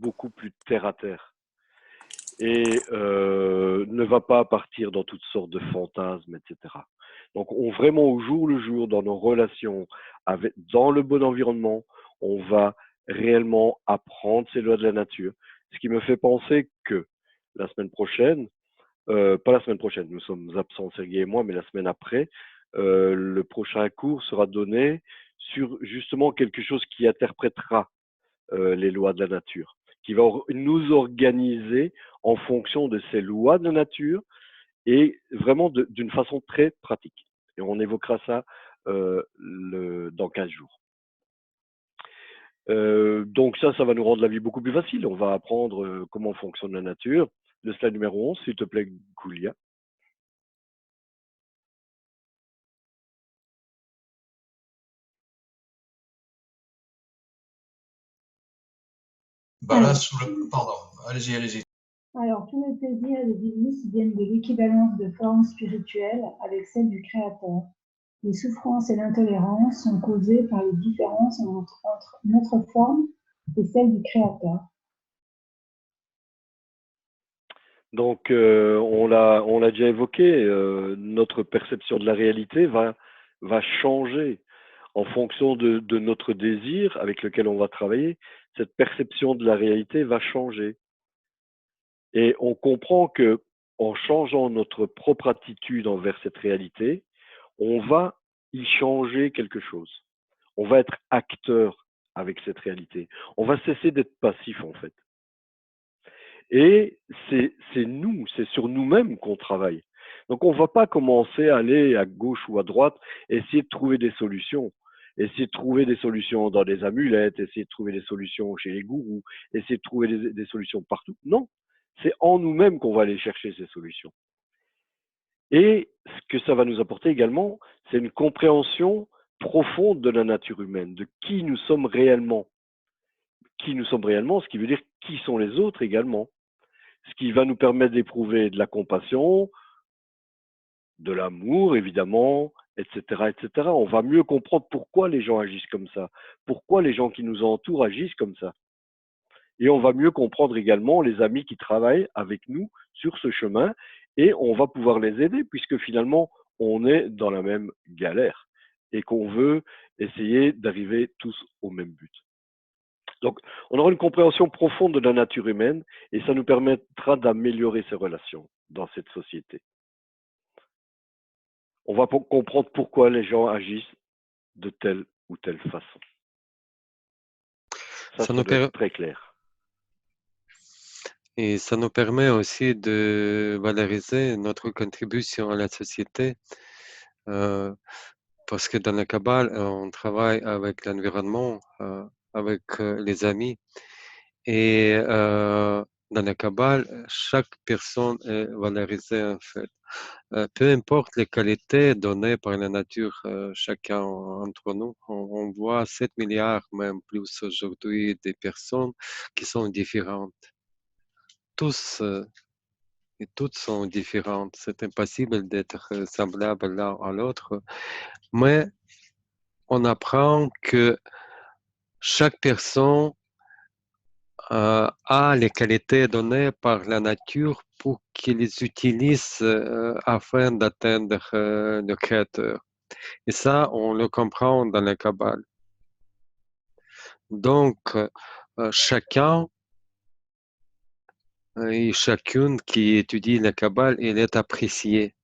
beaucoup plus terre à terre. Et ne va pas partir dans toutes sortes de fantasmes, etc. Donc, on vraiment au jour le jour, dans nos relations, dans le bon environnement, on va réellement apprendre ces lois de la nature. Ce qui me fait penser que la semaine prochaine, pas la semaine prochaine, nous sommes absents, Sergueï et moi, mais la semaine après, le prochain cours sera donné sur justement quelque chose qui interprétera les lois de la nature, qui va nous organiser en fonction de ces lois de la nature et vraiment d'une façon très pratique. Et on évoquera ça dans 15 jours. Donc ça va nous rendre la vie beaucoup plus facile. On va apprendre comment fonctionne la nature. Le slide numéro 11, s'il te plaît, Goulia. Pardon, allez-y. Alors, tous les plaisirs et les délices viennent de l'équivalence de formes spirituelles avec celles du Créateur. Les souffrances et l'intolérance sont causées par les différences entre notre forme et celle du Créateur. Donc, on l'a déjà évoqué, notre perception de la réalité va changer en fonction de notre désir avec lequel on va travailler. Cette perception de la réalité va changer. Et on comprend que en changeant notre propre attitude envers cette réalité, on va y changer quelque chose. On va être acteur avec cette réalité. On va cesser d'être passif, en fait. Et c'est nous, c'est sur nous-mêmes qu'on travaille. Donc on ne va pas commencer à aller à gauche ou à droite, essayer de trouver des solutions. Essayer de trouver des solutions dans les amulettes, essayer de trouver des solutions chez les gourous, essayer de trouver des solutions partout. Non, c'est en nous-mêmes qu'on va aller chercher ces solutions. Et ce que ça va nous apporter également, c'est une compréhension profonde de la nature humaine, de qui nous sommes réellement. Qui nous sommes réellement, ce qui veut dire qui sont les autres également. Ce qui va nous permettre d'éprouver de la compassion, de l'amour, évidemment, etc., etc. On va mieux comprendre pourquoi les gens agissent comme ça, pourquoi les gens qui nous entourent agissent comme ça. Et on va mieux comprendre également les amis qui travaillent avec nous sur ce chemin et on va pouvoir les aider puisque finalement, on est dans la même galère et qu'on veut essayer d'arriver tous au même but. Donc, on aura une compréhension profonde de la nature humaine et ça nous permettra d'améliorer ces relations dans cette société. On va comprendre pourquoi les gens agissent de telle ou telle façon. Ça doit être très clair. Et ça nous permet aussi de valoriser notre contribution à la société. Parce que dans la Kabbale, on travaille avec l'environnement, avec les amis. Et dans la Kabbale, chaque personne est valorisée en fait. Peu importe les qualités données par la nature, chacun entre nous, on voit 7 milliards, même plus aujourd'hui, de personnes qui sont différentes. tous et toutes sont différentes. C'est impossible d'être semblable l'un à l'autre, mais on apprend que chaque personne a les qualités données par la nature pour qu'ils les utilisent afin d'atteindre le Créateur. Et ça, on le comprend dans la Kabbale. Donc, chacun et chacune qui étudie la Kabbale, il est apprécié.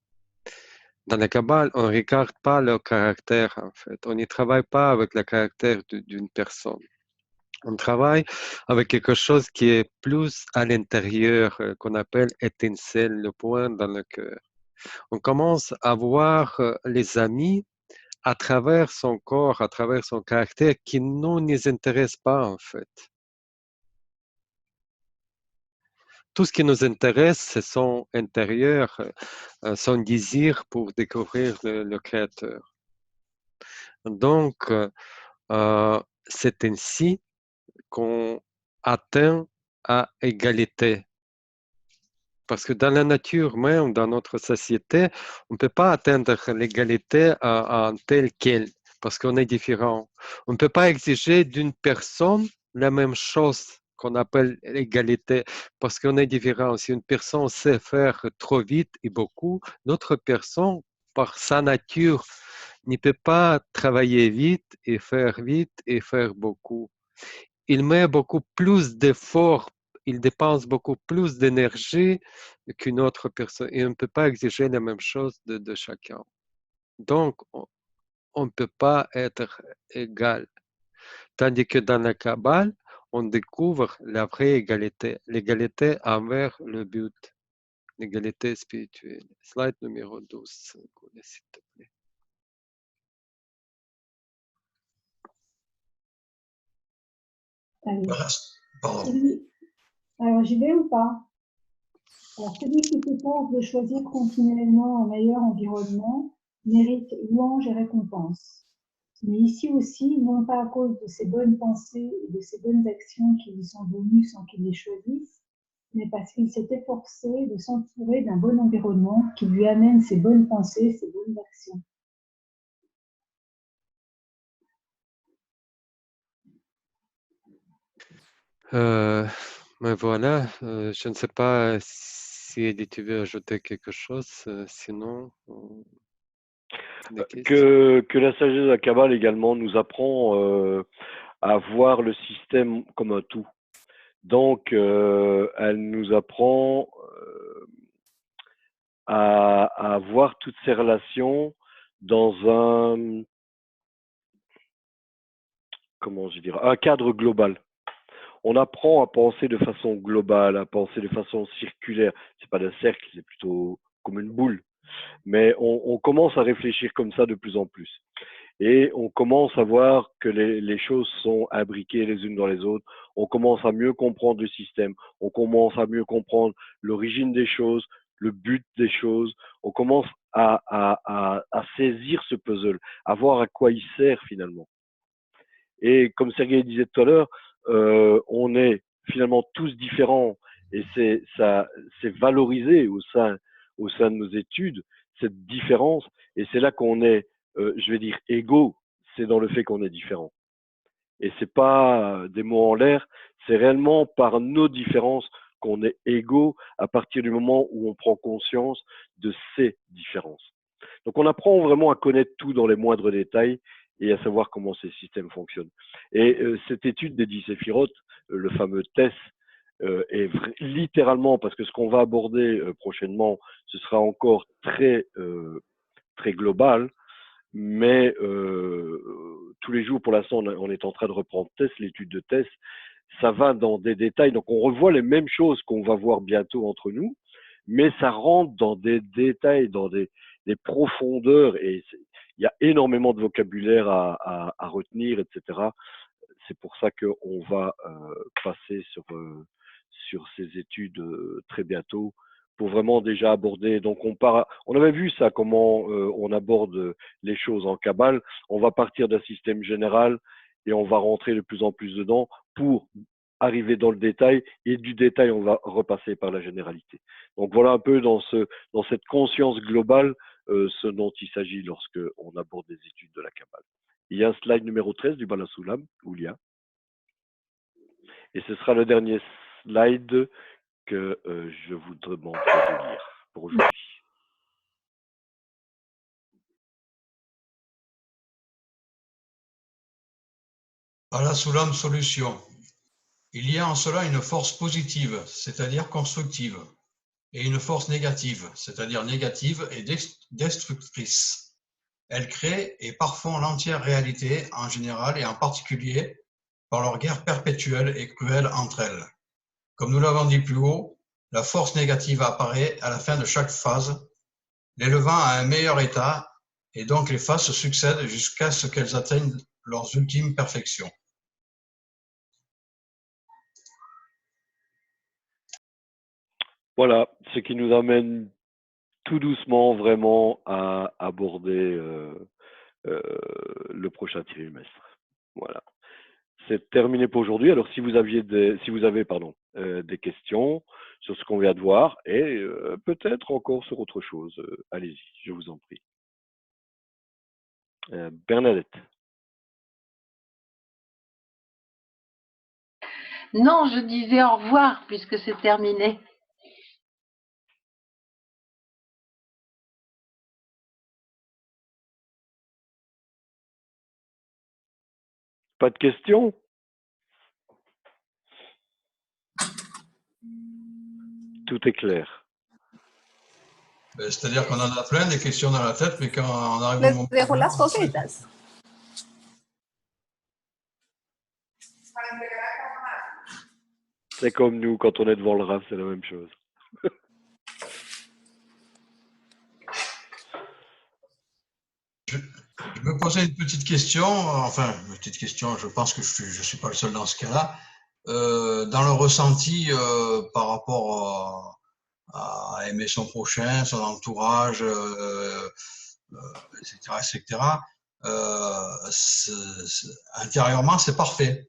Dans la Kabbale, on ne regarde pas le caractère, en fait. On n'y travaille pas avec le caractère d'une personne. On travaille avec quelque chose qui est plus à l'intérieur, qu'on appelle étincelle, le point dans le cœur. On commence à voir les amis à travers son corps, à travers son caractère, qui ne nous intéresse pas, en fait. Tout ce qui nous intéresse, c'est son intérieur, son désir pour découvrir le Créateur. Donc, c'est ainsi qu'on atteint à égalité. Parce que dans la nature même, dans notre société, on ne peut pas atteindre l'égalité en telle qu'elle, parce qu'on est différent. On ne peut pas exiger d'une personne la même chose qu'on appelle l'égalité, parce qu'on est différent. Si une personne sait faire trop vite et beaucoup, l'autre personne, par sa nature, ne peut pas travailler vite et faire beaucoup. Il met beaucoup plus d'efforts, il dépense beaucoup plus d'énergie qu'une autre personne et on ne peut pas exiger la même chose de chacun. Donc, on ne peut pas être égal. Tandis que dans la Kabbale, on découvre la vraie égalité, l'égalité envers le but, l'égalité spirituelle. Slide numéro 12, s'il te plaît. Allez. Pardon. Alors, j'y vais ou pas? Alors, celui qui s'efforce de choisir continuellement un meilleur environnement mérite louange et récompense. Mais ici aussi, non pas à cause de ses bonnes pensées et de ses bonnes actions qui lui sont venues sans qu'il les choisisse, mais parce qu'il s'est efforcé de s'entourer d'un bon environnement qui lui amène ses bonnes pensées, ses bonnes actions. Mais voilà, je ne sais pas si Eddie, tu veux ajouter quelque chose, sinon, des questions. Que la sagesse de la Kabbale également nous apprend à voir le système comme un tout. Donc, elle nous apprend à voir toutes ces relations dans un cadre global. On apprend à penser de façon globale, à penser de façon circulaire. C'est pas un cercle, c'est plutôt comme une boule. Mais on commence à réfléchir comme ça de plus en plus. Et on commence à voir que les choses sont imbriquées les unes dans les autres. On commence à mieux comprendre le système. On commence à mieux comprendre l'origine des choses, le but des choses. On commence à saisir ce puzzle, à voir à quoi il sert finalement. Et comme Sergueï disait tout à l'heure, on est finalement tous différents et c'est valorisé au sein de nos études, cette différence. Et c'est là qu'on est, je vais dire, égaux, c'est dans le fait qu'on est différents. Et c'est pas des mots en l'air, c'est réellement par nos différences qu'on est égaux à partir du moment où on prend conscience de ces différences. Donc on apprend vraiment à connaître tout dans les moindres détails et à savoir comment ces systèmes fonctionnent. Et cette étude des 10 séphirotes, le fameux TESS, est littéralement, parce que ce qu'on va aborder prochainement, ce sera encore très global, mais tous les jours, pour l'instant, on est en train de reprendre TESS, l'étude de TESS, ça va dans des détails, donc on revoit les mêmes choses qu'on va voir bientôt entre nous, mais ça rentre dans des détails, dans des profondeurs, et il y a énormément de vocabulaire à retenir, etc. C'est pour ça qu'on va passer sur ces études très bientôt, pour vraiment déjà aborder. Donc on avait vu ça, comment on aborde les choses en Kabbale. On va partir d'un système général et on va rentrer de plus en plus dedans pour arriver dans le détail, et du détail, on va repasser par la généralité. Donc voilà un peu dans cette conscience globale ce dont il s'agit lorsque on aborde les études de la Kabbale. Il y a un slide numéro 13 du Bala Sulam, Oulia. Et ce sera le dernier slide que je vous demanderai de lire pour aujourd'hui. Bala Sulam solution. Il y a en cela une force positive, c'est-à-dire constructive, et une force négative, c'est-à-dire négative et destructrice. Elles créent et parfont l'entière réalité en général et en particulier par leur guerre perpétuelle et cruelle entre elles. Comme nous l'avons dit plus haut, la force négative apparaît à la fin de chaque phase, l'élevant à un meilleur état, et donc les phases se succèdent jusqu'à ce qu'elles atteignent leurs ultimes perfections. Voilà, ce qui nous amène tout doucement vraiment à aborder le prochain trimestre. Voilà. C'est terminé pour aujourd'hui. Alors si vous avez des questions sur ce qu'on vient de voir et peut-être encore sur autre chose, allez-y, je vous en prie. Bernadette. Non, je disais au revoir puisque c'est terminé. Pas de questions? Tout est clair. C'est-à-dire qu'on en a plein des questions dans la tête, mais quand on arrive au moment... dejo las cositas. C'est comme nous, quand on est devant le RAF, c'est la même chose. Je me posais une petite question, enfin, une petite question, je pense que je suis pas le seul dans ce cas-là. Dans le ressenti par rapport à aimer son prochain, son entourage, etc., intérieurement, c'est parfait.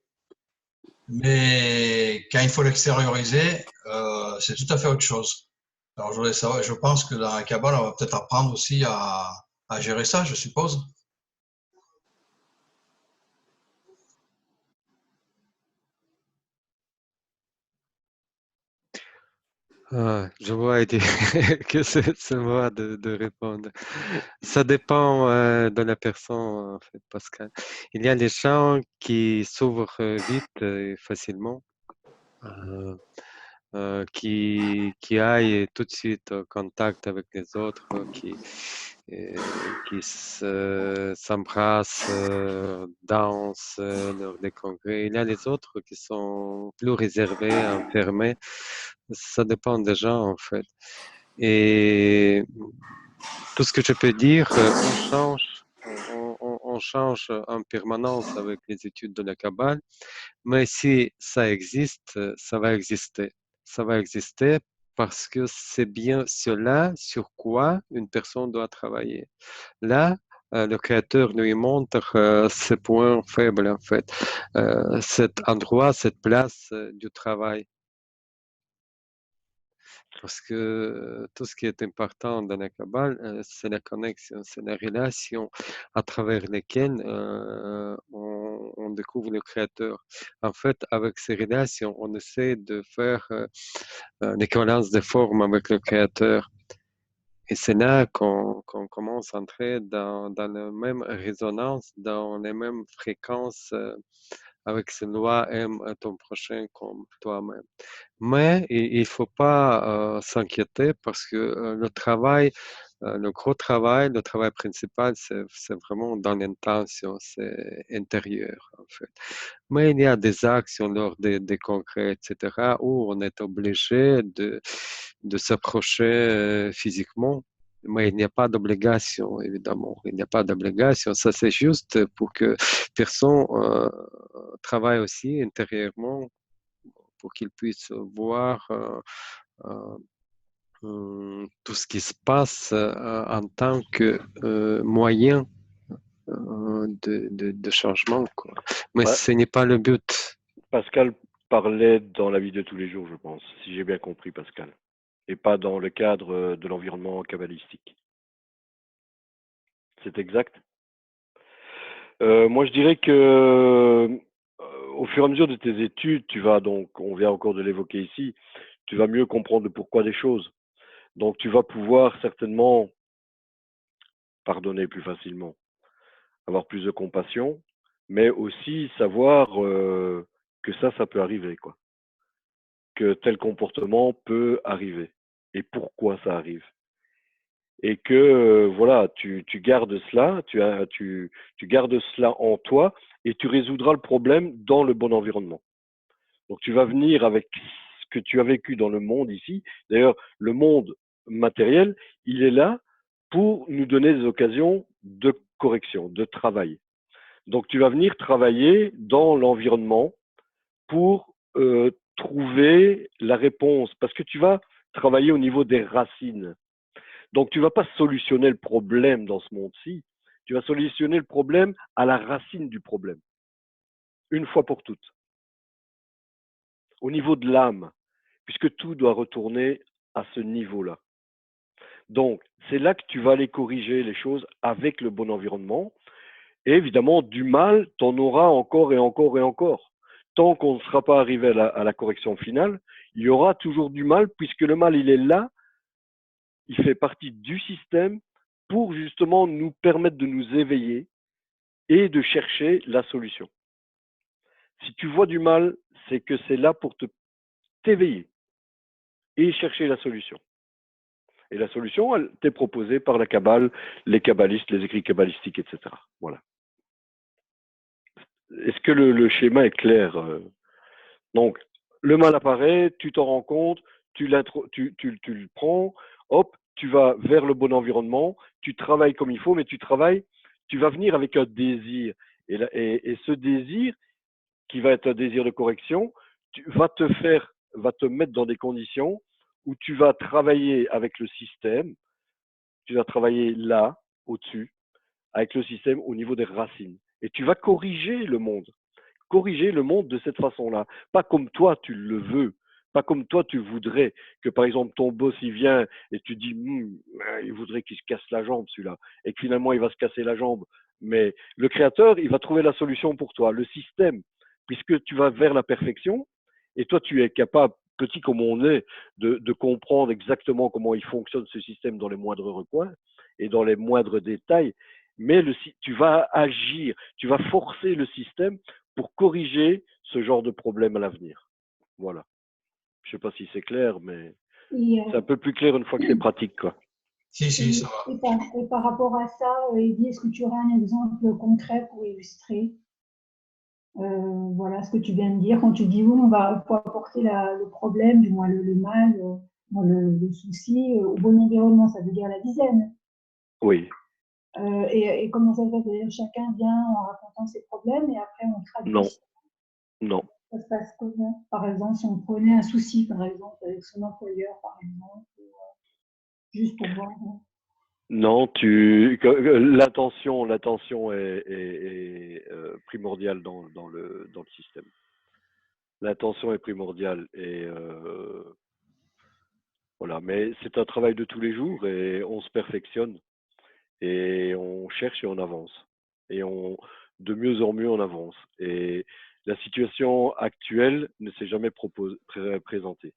Mais quand il faut l'extérioriser, c'est tout à fait autre chose. Alors, je voulais savoir, je pense que dans la Kabbale, on va peut-être apprendre aussi à gérer ça, je suppose. Je vois que c'est moi de répondre. Ça dépend de la personne, en fait, Pascal. Il y a des gens qui s'ouvrent vite et facilement, qui aillent tout de suite en contact avec les autres, qui s'embrassent, dansent lors des congrès. Il y a les autres qui sont plus réservés, enfermés. Ça dépend des gens, en fait. Et tout ce que je peux dire, on change en permanence avec les études de la Kabbale, mais si ça existe, ça va exister. Ça va exister parce que c'est bien cela sur quoi une personne doit travailler. Là, le créateur lui montre ses points faibles, en fait, cet endroit, cette place du travail. Parce que tout ce qui est important dans la Kabbale, c'est la connexion, c'est la relation à travers lesquelles on découvre le Créateur. En fait, avec ces relations, on essaie de faire l'équivalence des formes avec le Créateur. Et c'est là qu'on commence à entrer dans la même résonance, dans les mêmes fréquences avec ces lois, aime ton prochain comme toi-même. Mais il ne faut pas s'inquiéter parce que le travail, le gros travail, le travail principal, c'est vraiment dans l'intention, c'est intérieur en fait. Mais il y a des actions lors des congrès, etc., où on est obligé de s'approcher physiquement. Mais il n'y a pas d'obligation, évidemment. Il n'y a pas d'obligation. Ça, c'est juste pour que personne travaille aussi intérieurement pour qu'ils puissent voir tout ce qui se passe en tant que moyen de changement, quoi. Mais Ouais. ce n'est pas le but. Pascal, parlais dans la vie de tous les jours, je pense, si j'ai bien compris, Pascal, et pas dans le cadre de l'environnement kabbalistique. C'est exact? Moi, je dirais que au fur et à mesure de tes études, tu vas donc, on vient encore de l'évoquer ici, tu vas mieux comprendre le pourquoi des choses. Donc, tu vas pouvoir certainement pardonner plus facilement, avoir plus de compassion, mais aussi savoir que ça peut arriver, quoi. Que tel comportement peut arriver et pourquoi ça arrive. Et que voilà, tu gardes cela, tu gardes cela en toi et tu résoudras le problème dans le bon environnement. Donc tu vas venir avec ce que tu as vécu dans le monde ici. D'ailleurs, le monde matériel, il est là pour nous donner des occasions de correction, de travail. Donc tu vas venir travailler dans l'environnement pour trouver la réponse, parce que tu vas travailler au niveau des racines. Donc tu ne vas pas solutionner le problème dans ce monde-ci, tu vas solutionner le problème à la racine du problème, une fois pour toutes, au niveau de l'âme, puisque tout doit retourner à ce niveau-là. Donc c'est là que tu vas aller corriger les choses avec le bon environnement. Et évidemment, du mal, tu en auras encore et encore et encore. Tant qu'on ne sera pas arrivé à la correction finale, il y aura toujours du mal, puisque le mal, il est là, il fait partie du système pour justement nous permettre de nous éveiller et de chercher la solution. Si tu vois du mal, c'est que c'est là pour t'éveiller et chercher la solution. Et la solution, elle t'est proposée par la Kabbale, les kabbalistes, les écrits kabbalistiques, etc. Voilà. Est-ce que le schéma est clair? Donc, le mal apparaît, tu t'en rends compte, tu le prends, hop, tu vas vers le bon environnement, tu travailles comme il faut, mais tu vas venir avec un désir. Et ce désir, qui va être un désir de correction, va te mettre dans des conditions où tu vas travailler avec le système, tu vas travailler là, au-dessus, avec le système au niveau des racines. Et tu vas corriger le monde de cette façon-là. Pas comme toi tu le veux, pas comme toi tu voudrais que par exemple ton boss il vient et tu dis il voudrait qu'il se casse la jambe celui-là et que finalement il va se casser la jambe. Mais le créateur il va trouver la solution pour toi, le système, puisque tu vas vers la perfection et toi tu es capable, petit comme on est, de comprendre exactement comment il fonctionne ce système dans les moindres recoins et dans les moindres détails. Mais tu vas agir, tu vas forcer le système pour corriger ce genre de problème à l'avenir. Voilà. Je ne sais pas si c'est clair, mais c'est un peu plus clair une fois que c'est pratique, quoi. Si, ça va. Et par rapport à ça, Eddy, est-ce que tu aurais un exemple concret pour illustrer voilà ce que tu viens de dire quand tu dis oui, faut apporter le problème, du moins le mal, le souci au bon environnement, ça veut dire la dizaine. Oui. Et comment ça se passe? C'est-à-dire chacun vient en racontant ses problèmes et après on traduit. Non. Ça se passe comment? Par exemple, si on prenait un souci, par exemple, avec son employeur, par exemple, juste pour voir. Non, l'intention est primordiale dans le système. L'intention est primordiale et voilà. Mais c'est un travail de tous les jours et on se perfectionne et on cherche et on avance et de mieux en mieux on avance. Et la situation actuelle ne s'est jamais présentée.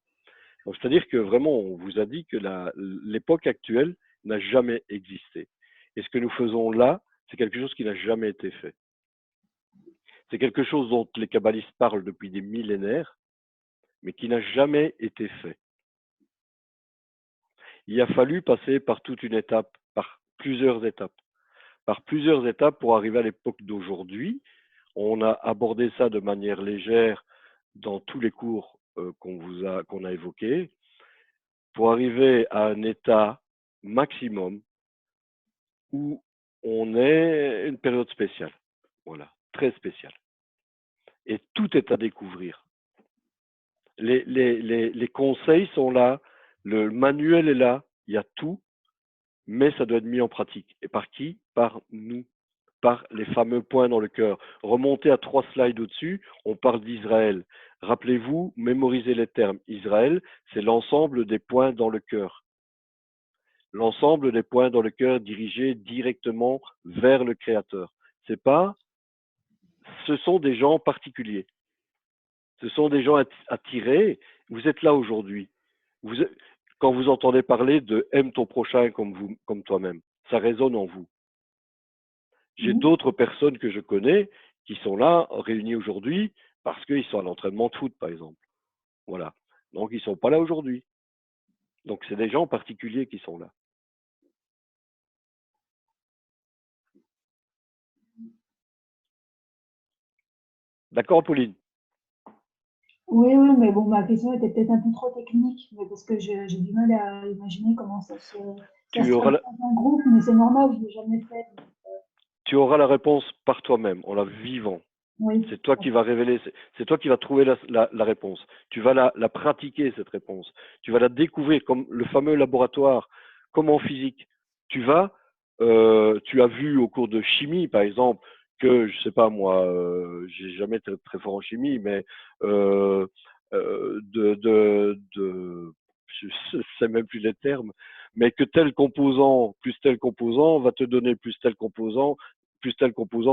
Donc, c'est-à-dire que vraiment, on vous a dit que l'époque actuelle n'a jamais existé. Et ce que nous faisons là, c'est quelque chose qui n'a jamais été fait. C'est quelque chose dont les kabbalistes parlent depuis des millénaires, mais qui n'a jamais été fait. Il a fallu passer par toute une étape, par plusieurs étapes pour arriver à l'époque d'aujourd'hui. On a abordé ça de manière légère dans tous les cours qu'on a évoqués, pour arriver à un état maximum où on est une période spéciale. Voilà, très spéciale. Et tout est à découvrir. Les conseils sont là, le manuel est là, il y a tout, mais ça doit être mis en pratique. Et par qui? Par nous. par les fameux points dans le cœur. Remontez à 3 slides au-dessus, on parle d'Israël. Rappelez-vous, mémorisez les termes. Israël, c'est l'ensemble des points dans le cœur. L'ensemble des points dans le cœur dirigés directement vers le Créateur. C'est pas, ce sont des gens particuliers. Ce sont des gens attirés. Vous êtes là aujourd'hui. Quand vous entendez parler de aime ton prochain comme toi-même, ça résonne en vous. J'ai d'autres personnes que je connais qui sont là, réunies aujourd'hui, parce qu'ils sont à l'entraînement de foot, par exemple. Voilà. Donc, ils ne sont pas là aujourd'hui. Donc, c'est des gens particuliers qui sont là. D'accord, Pauline? Oui, oui, mais bon, ma question était peut-être un peu trop technique, mais parce que j'ai du mal à imaginer comment ça se passe dans un groupe, mais c'est normal, je ne l'ai jamais fait. Tu auras la réponse par toi-même, en la vivant. Oui. C'est toi qui vas révéler, c'est toi qui vas trouver la réponse. Tu vas la pratiquer, cette réponse. Tu vas la découvrir comme le fameux laboratoire, comme en physique. Tu as vu au cours de chimie, par exemple, que, je sais pas moi, j'ai jamais été très fort en chimie, mais je sais même plus les termes, mais que tel composant plus tel composant va te donner plus tel composant,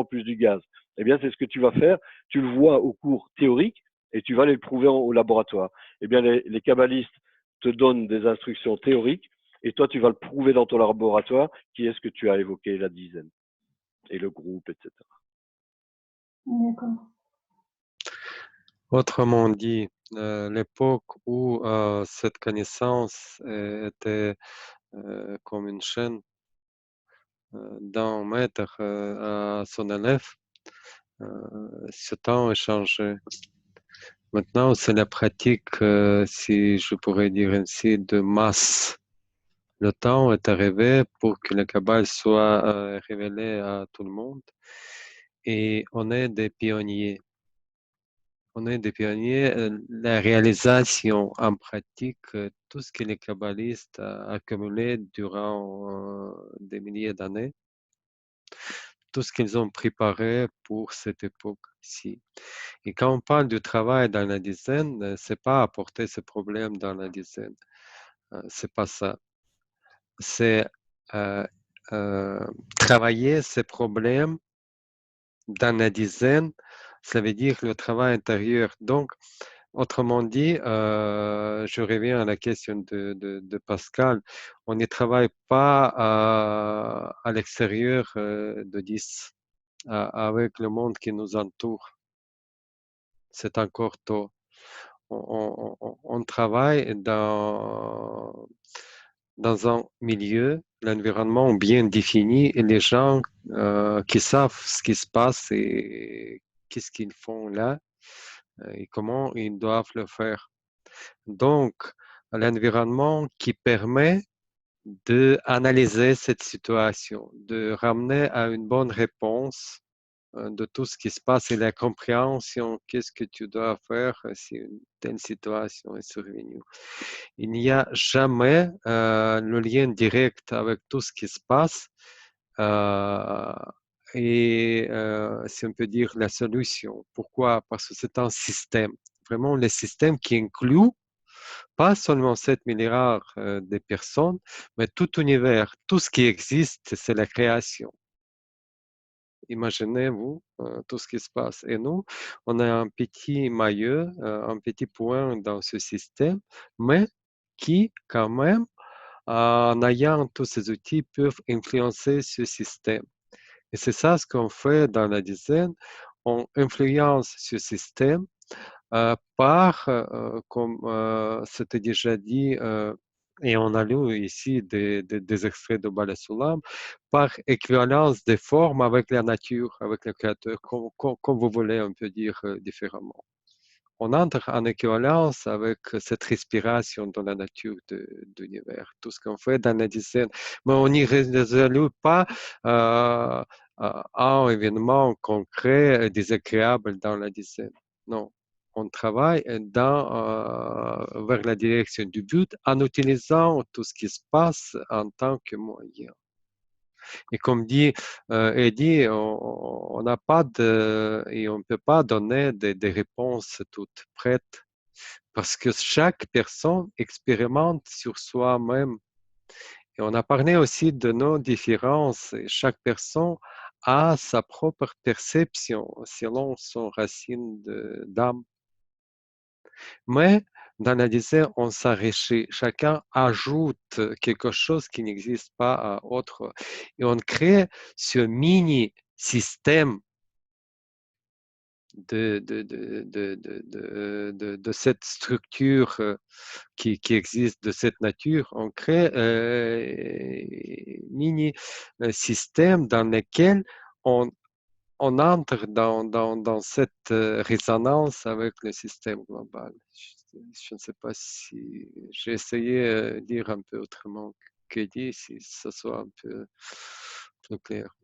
plus du gaz. Eh bien, c'est ce que tu vas faire. Tu le vois au cours théorique et tu vas aller le prouver au laboratoire. Eh bien, les kabbalistes te donnent des instructions théoriques et toi, tu vas le prouver dans ton laboratoire qui est ce que tu as évoqué, la dizaine et le groupe, etc. D'accord. Autrement dit, l'époque où cette connaissance était comme une chaîne d'un maître à son élève, ce temps a changé. Maintenant, c'est la pratique, si je pourrais dire ainsi, de masse. Le temps est arrivé pour que le Kabbale soit révélé à tout le monde. Et on est des pionniers. On est des pionniers. La réalisation en pratique, tout ce que les kabbalistes ont accumulé durant des milliers d'années, tout ce qu'ils ont préparé pour cette époque-ci. Et quand on parle du travail dans la dizaine, c'est pas apporter ce problème dans la dizaine. C'est pas ça. C'est travailler ces problèmes dans la dizaine, ça veut dire le travail intérieur. Donc, autrement dit, je reviens à la question de Pascal, on ne travaille pas à l'extérieur de 10, avec le monde qui nous entoure. C'est encore tôt. On travaille dans un milieu, l'environnement bien défini et les gens qui savent ce qui se passe et qu'est-ce qu'ils font là et comment ils doivent le faire. Donc, l'environnement qui permet d'analyser cette situation, de ramener à une bonne réponse de tout ce qui se passe et la compréhension, qu'est-ce que tu dois faire si une telle situation est survenue. Il n'y a jamais le lien direct avec tout ce qui se passe euh, et si on peut dire la solution. Pourquoi? Parce que c'est un système. Vraiment, le système qui inclut pas seulement 7 milliards de personnes, mais tout univers, tout ce qui existe, c'est la création. Imaginez-vous tout ce qui se passe. Et nous, on a un petit maillot, un petit point dans ce système, mais qui, quand même, en ayant tous ces outils, peuvent influencer ce système. Et c'est ça ce qu'on fait dans la dizaine. On influence ce système par, comme c'était déjà dit, et on a lu ici des extraits de Bala Sulam, par équivalence des formes avec la nature, avec le Créateur, comme vous voulez, on peut dire différemment. On entre en équivalence avec cette respiration dans la nature de l'univers, tout ce qu'on fait dans la dizaine. Mais on n'y résout pas un événement concret désagréable dans la dizaine. Non, on travaille vers la direction du but en utilisant tout ce qui se passe en tant que moyen. Et comme dit Eddie, on n'a pas et on ne peut pas donner des réponses toutes prêtes parce que chaque personne expérimente sur soi-même. Et on a parlé aussi de nos différences. Et chaque personne a sa propre perception selon son racine d'âme. Mais dans la désert, on s'enrichit. Chacun ajoute quelque chose qui n'existe pas à autre. Et on crée ce mini-système de cette structure qui existe, de cette nature. On crée un mini-système dans lequel on on entre dans cette résonance avec le système global. Je ne sais pas si j'ai essayé de dire un peu autrement que dit, si ce soit un peu plus clair.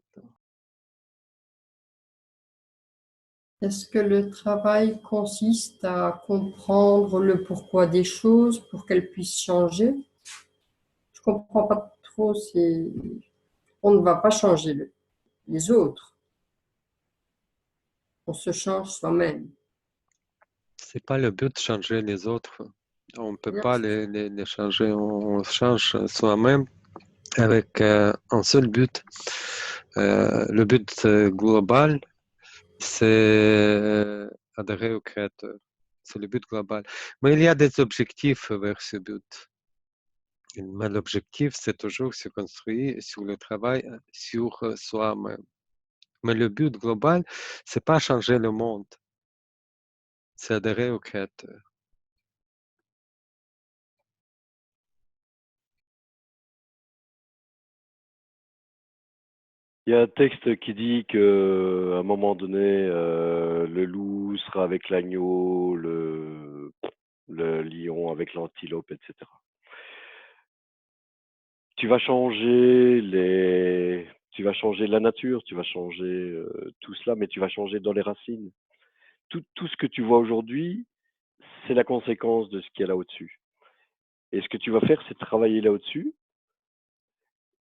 Est-ce que le travail consiste à comprendre le pourquoi des choses pour qu'elles puissent changer? Je ne comprends pas trop. On ne va pas changer les autres. On se change soi-même. C'est pas le but de changer les autres. On ne peut pas les changer. On change soi-même avec un seul but. Le but global, c'est adhérer au Créateur. C'est le but global. Mais il y a des objectifs vers ce but. Mais l'objectif, c'est toujours se construire sur le travail sur soi-même. Mais le but global, c'est pas changer le monde, c'est adhérer au Créateur. Il y a un texte qui dit que à un moment donné, le loup sera avec l'agneau, le lion avec l'antilope, etc. Tu vas changer la nature, tu vas changer tout cela, mais tu vas changer dans les racines. Tout ce que tu vois aujourd'hui, c'est la conséquence de ce qu'il y a là au-dessus. Et ce que tu vas faire, c'est travailler là au-dessus.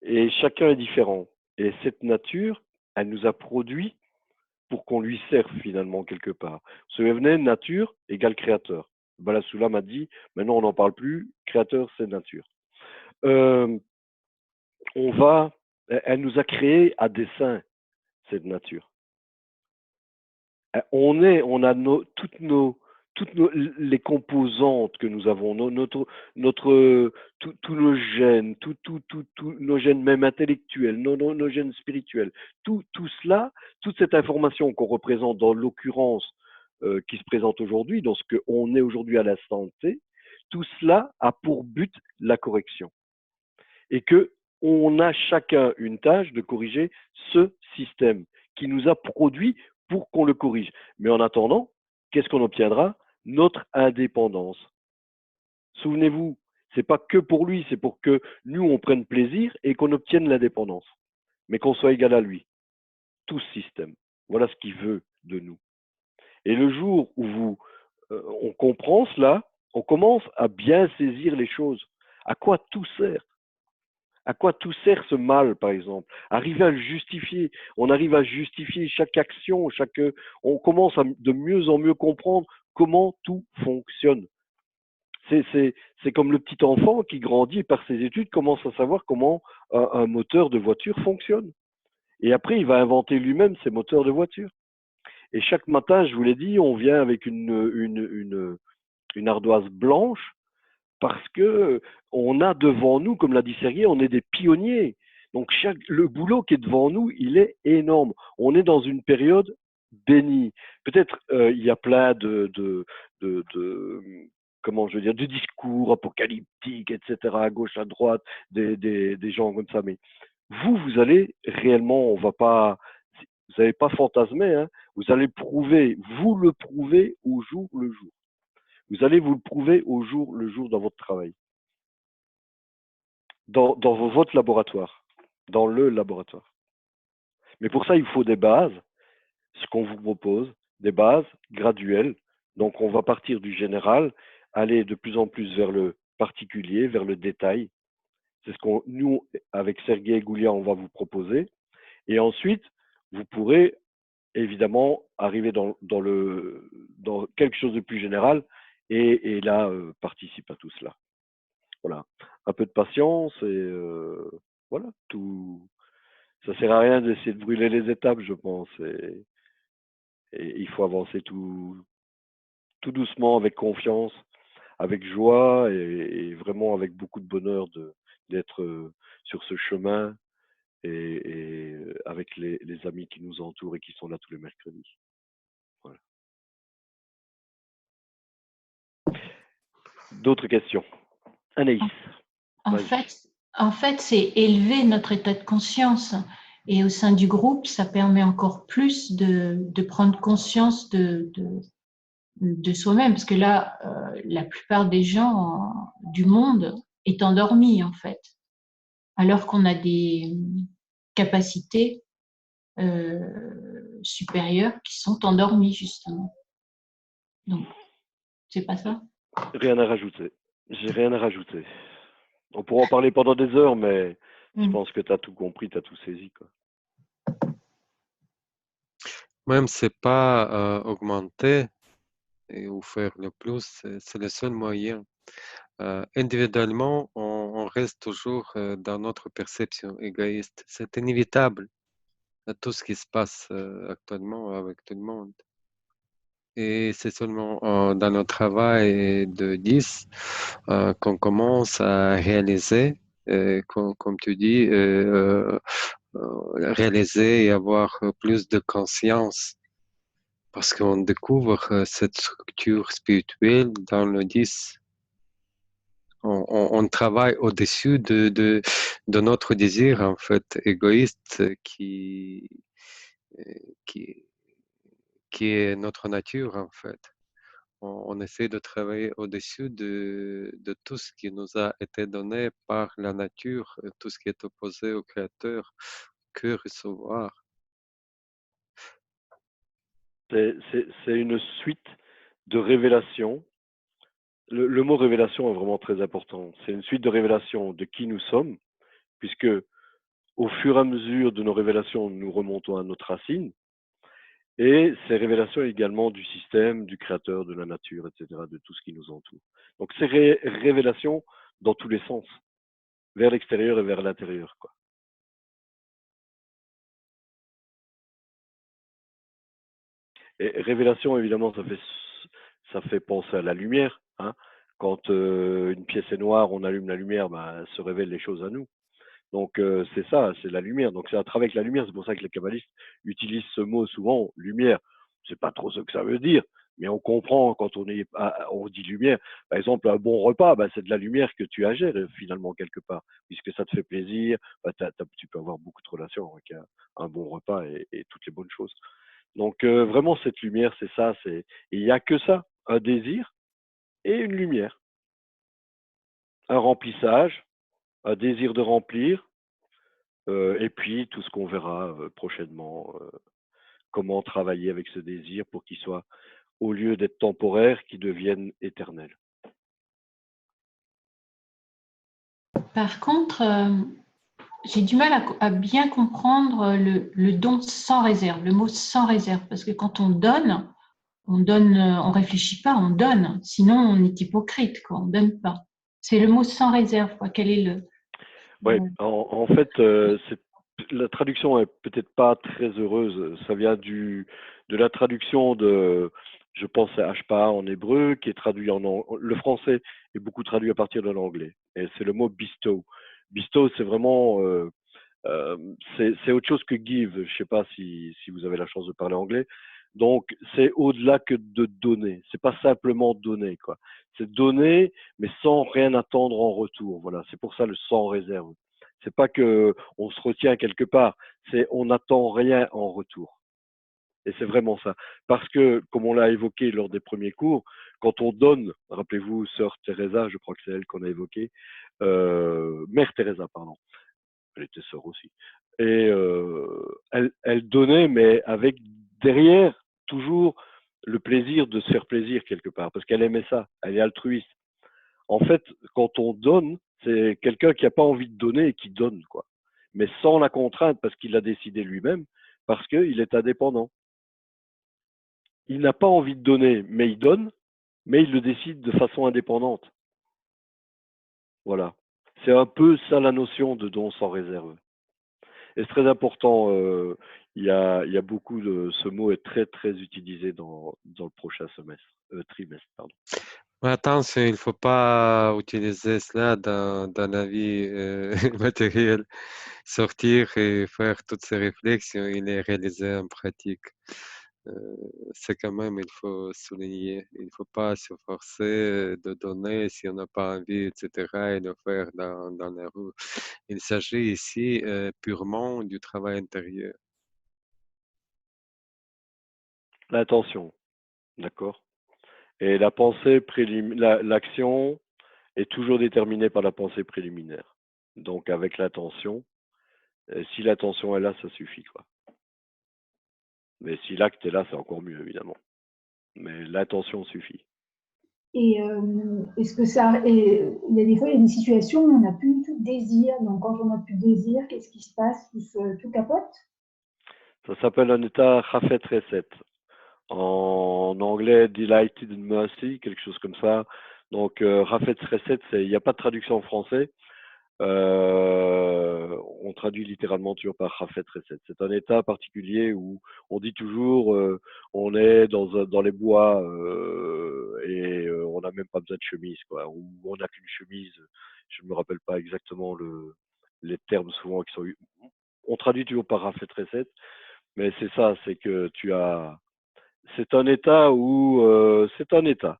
Et chacun est différent. Et cette nature, elle nous a produit pour qu'on lui serve finalement quelque part. Souvenez, nature égale créateur. Bala Soula m'a dit, maintenant on n'en parle plus, créateur c'est nature. Elle nous a créé à dessein, cette nature. On a les composantes que nous avons, tous nos gènes, tous nos gènes même intellectuels, nos gènes spirituels, tout cela, toute cette information qu'on représente dans l'occurrence qui se présente aujourd'hui, dans ce qu'on est aujourd'hui à l'instant T, tout cela a pour but la correction. Et que on a chacun une tâche de corriger ce système qui nous a produit pour qu'on le corrige. Mais en attendant, qu'est-ce qu'on obtiendra? Notre indépendance. Souvenez-vous, c'est pas que pour lui, c'est pour que nous on prenne plaisir et qu'on obtienne l'indépendance, mais qu'on soit égal à lui. Tout ce système. Voilà ce qu'il veut de nous. Et le jour où on comprend cela, on commence à bien saisir les choses. À quoi tout sert? À quoi tout sert ce mal, par exemple? Arriver à le justifier. On arrive à justifier chaque action, on commence à de mieux en mieux comprendre comment tout fonctionne. C'est comme le petit enfant qui grandit et par ses études commence à savoir comment un moteur de voiture fonctionne. Et après, il va inventer lui-même ses moteurs de voiture. Et chaque matin, je vous l'ai dit, on vient avec une ardoise blanche parce que on a devant nous, comme l'a dit Sergueï, on est des pionniers. Donc le boulot qui est devant nous, il est énorme. On est dans une période bénie. Peut-être il y a plein comment je veux dire, de discours apocalyptiques, etc., à gauche, à droite, des gens comme ça. Mais vous allez réellement, vous n'allez pas fantasmer, hein, vous allez vous le prouver au jour le jour. Vous allez vous le prouver au jour le jour dans votre travail. Dans votre laboratoire, dans le laboratoire. Mais pour ça, il faut des bases, ce qu'on vous propose, des bases graduelles. Donc, on va partir du général, aller de plus en plus vers le particulier, vers le détail. C'est ce qu'on, nous, avec Sergueï Goulia, on va vous proposer. Et ensuite, vous pourrez évidemment arriver dans quelque chose de plus général et là, participe à tout cela. Voilà. Un peu de patience et voilà, tout. Ça sert à rien d'essayer de brûler les étapes, je pense. Et il faut avancer tout doucement, avec confiance, avec joie et vraiment avec beaucoup de bonheur d'être sur ce chemin et avec les amis qui nous entourent et qui sont là tous les mercredis. Voilà. D'autres questions? Anaïs. En fait, c'est élever notre état de conscience. Et au sein du groupe, ça permet encore plus de prendre conscience de soi-même. Parce que là, la plupart des gens du monde est endormi, en fait. Alors qu'on a des capacités supérieures qui sont endormies, justement. Donc, c'est pas ça? Rien à rajouter. J'ai rien à rajouter. On pourra en parler pendant des heures, mais je pense que tu as tout compris, tu as tout saisi, quoi. Même c'est pas augmenter ou faire le plus, c'est le seul moyen. Individuellement, on reste toujours dans notre perception égoïste. C'est inévitable à tout ce qui se passe actuellement avec tout le monde. Et c'est seulement dans notre travail de 10 qu'on commence à réaliser, comme tu dis, réaliser et avoir plus de conscience. Parce qu'on découvre cette structure spirituelle dans le 10. On travaille au-dessus de notre désir, en fait, égoïste qui, qui, qui est notre nature, en fait. On essaie de travailler au-dessus de tout ce qui nous a été donné par la nature, tout ce qui est opposé au Créateur, que recevoir. C'est une suite de révélations. Le mot révélation est vraiment très important. C'est une suite de révélations de qui nous sommes, puisque au fur et à mesure de nos révélations, nous remontons à notre racine. Et ces révélations également du système, du créateur, de la nature, etc., de tout ce qui nous entoure. Donc ces révélations dans tous les sens, vers l'extérieur et vers l'intérieur, quoi. Et révélation, évidemment, ça fait penser à la lumière. Hein. Quand une pièce est noire, on allume la lumière, ben, se révèlent les choses à nous. Donc c'est ça, c'est la lumière. Donc c'est à travers la lumière. C'est pour ça que les kabbalistes utilisent ce mot souvent, lumière. C'est pas trop ce que ça veut dire, mais on comprend quand on dit lumière. Par exemple, un bon repas, ben, c'est de la lumière que tu ingères finalement quelque part, puisque ça te fait plaisir. Ben, tu peux avoir beaucoup de relations avec un bon repas et toutes les bonnes choses. Donc vraiment cette lumière, c'est ça. Il n'y a que ça, un désir et une lumière, un remplissage, un désir de remplir. Et puis tout ce qu'on verra prochainement, comment travailler avec ce désir pour qu'il soit, au lieu d'être temporaire, qu'il devienne éternel. Par contre, j'ai du mal à bien comprendre le don sans réserve, le mot sans réserve, parce que quand on donne, on réfléchit pas, on donne. Sinon, on est hypocrite, quoi. On donne pas. C'est le mot sans réserve, quoi. Quel est le... Oui, en fait, la traduction est peut-être pas très heureuse. Ça vient de la traduction je pense, à Ashpa en hébreu, qui est traduit le français est beaucoup traduit à partir de l'anglais. Et c'est le mot bestow. Bestow, c'est vraiment, c'est autre chose que give. Je sais pas si vous avez la chance de parler anglais. Donc, c'est au-delà que de donner. C'est pas simplement donner, quoi. C'est donner, mais sans rien attendre en retour. Voilà. C'est pour ça le sans réserve. C'est pas que on se retient quelque part. C'est on n'attend rien en retour. Et c'est vraiment ça. Parce que, comme on l'a évoqué lors des premiers cours, quand on donne, rappelez-vous, Sœur Teresa, je crois que c'est elle qu'on a évoqué, Mère Teresa, pardon. Elle était sœur aussi. Et elle donnait, mais avec derrière toujours le plaisir de se faire plaisir quelque part, parce qu'elle aimait ça, elle est altruiste. En fait, quand on donne, C'est quelqu'un qui n'a pas envie de donner et qui donne, quoi. Mais sans la contrainte, parce qu'il l'a décidé lui-même, parce qu'il est indépendant. Il n'a pas envie de donner, mais il donne, mais il le décide de façon indépendante. Voilà. C'est un peu ça la notion de don sans réserve. Et c'est très important. Il y a beaucoup de. Ce mot est très, très utilisé dans le prochain trimestre. Pardon. Mais attention, il ne faut pas utiliser cela dans la vie matérielle. Sortir et faire toutes ces réflexions et les réaliser en pratique. C'est quand même, il faut souligner, il ne faut pas se forcer de donner si on n'a pas envie, etc., et de faire dans la rue. Il s'agit ici purement du travail intérieur. L'intention, d'accord. Et la pensée l'action est toujours déterminée par la pensée préliminaire. Donc avec l'intention, si l'intention est là, ça suffit, quoi. Mais si l'acte est là, c'est encore mieux, évidemment. Mais l'intention suffit. Et est-ce que ça. Et il y a des fois, il y a des situations où on n'a plus du tout de désir. Donc, quand on n'a plus de désir, qu'est-ce qui se passe? Tout capote? Ça s'appelle un état Chafet Reset. En anglais, Delighted in Mercy, quelque chose comme ça. Donc, Chafet Reset, il n'y a pas de traduction en français. On traduit littéralement toujours par Chafet Reset. C'est un état particulier où on dit toujours on est dans les bois et on n'a même pas besoin de chemise, quoi. Ou on n'a qu'une chemise. Je ne me rappelle pas exactement les termes souvent qui sont. On traduit toujours par Chafet Reset, mais c'est ça, c'est que c'est un état où c'est un état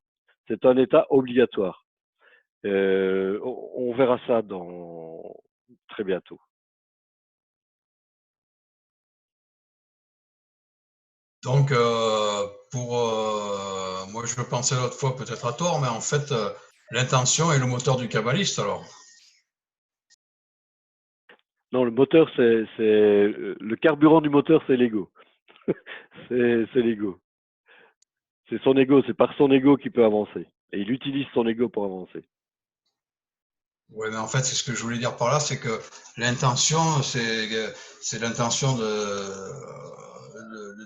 obligatoire. On verra ça très bientôt. Donc, moi, je pensais l'autre fois peut-être à tort, mais en fait, l'intention est le moteur du kabbaliste, alors. Non, le moteur, le carburant du moteur, c'est l'ego. c'est l'ego. C'est son ego, c'est par son ego qu'il peut avancer. Et il utilise son ego pour avancer. Oui, mais en fait, c'est ce que je voulais dire par là, c'est que l'intention, c'est l'intention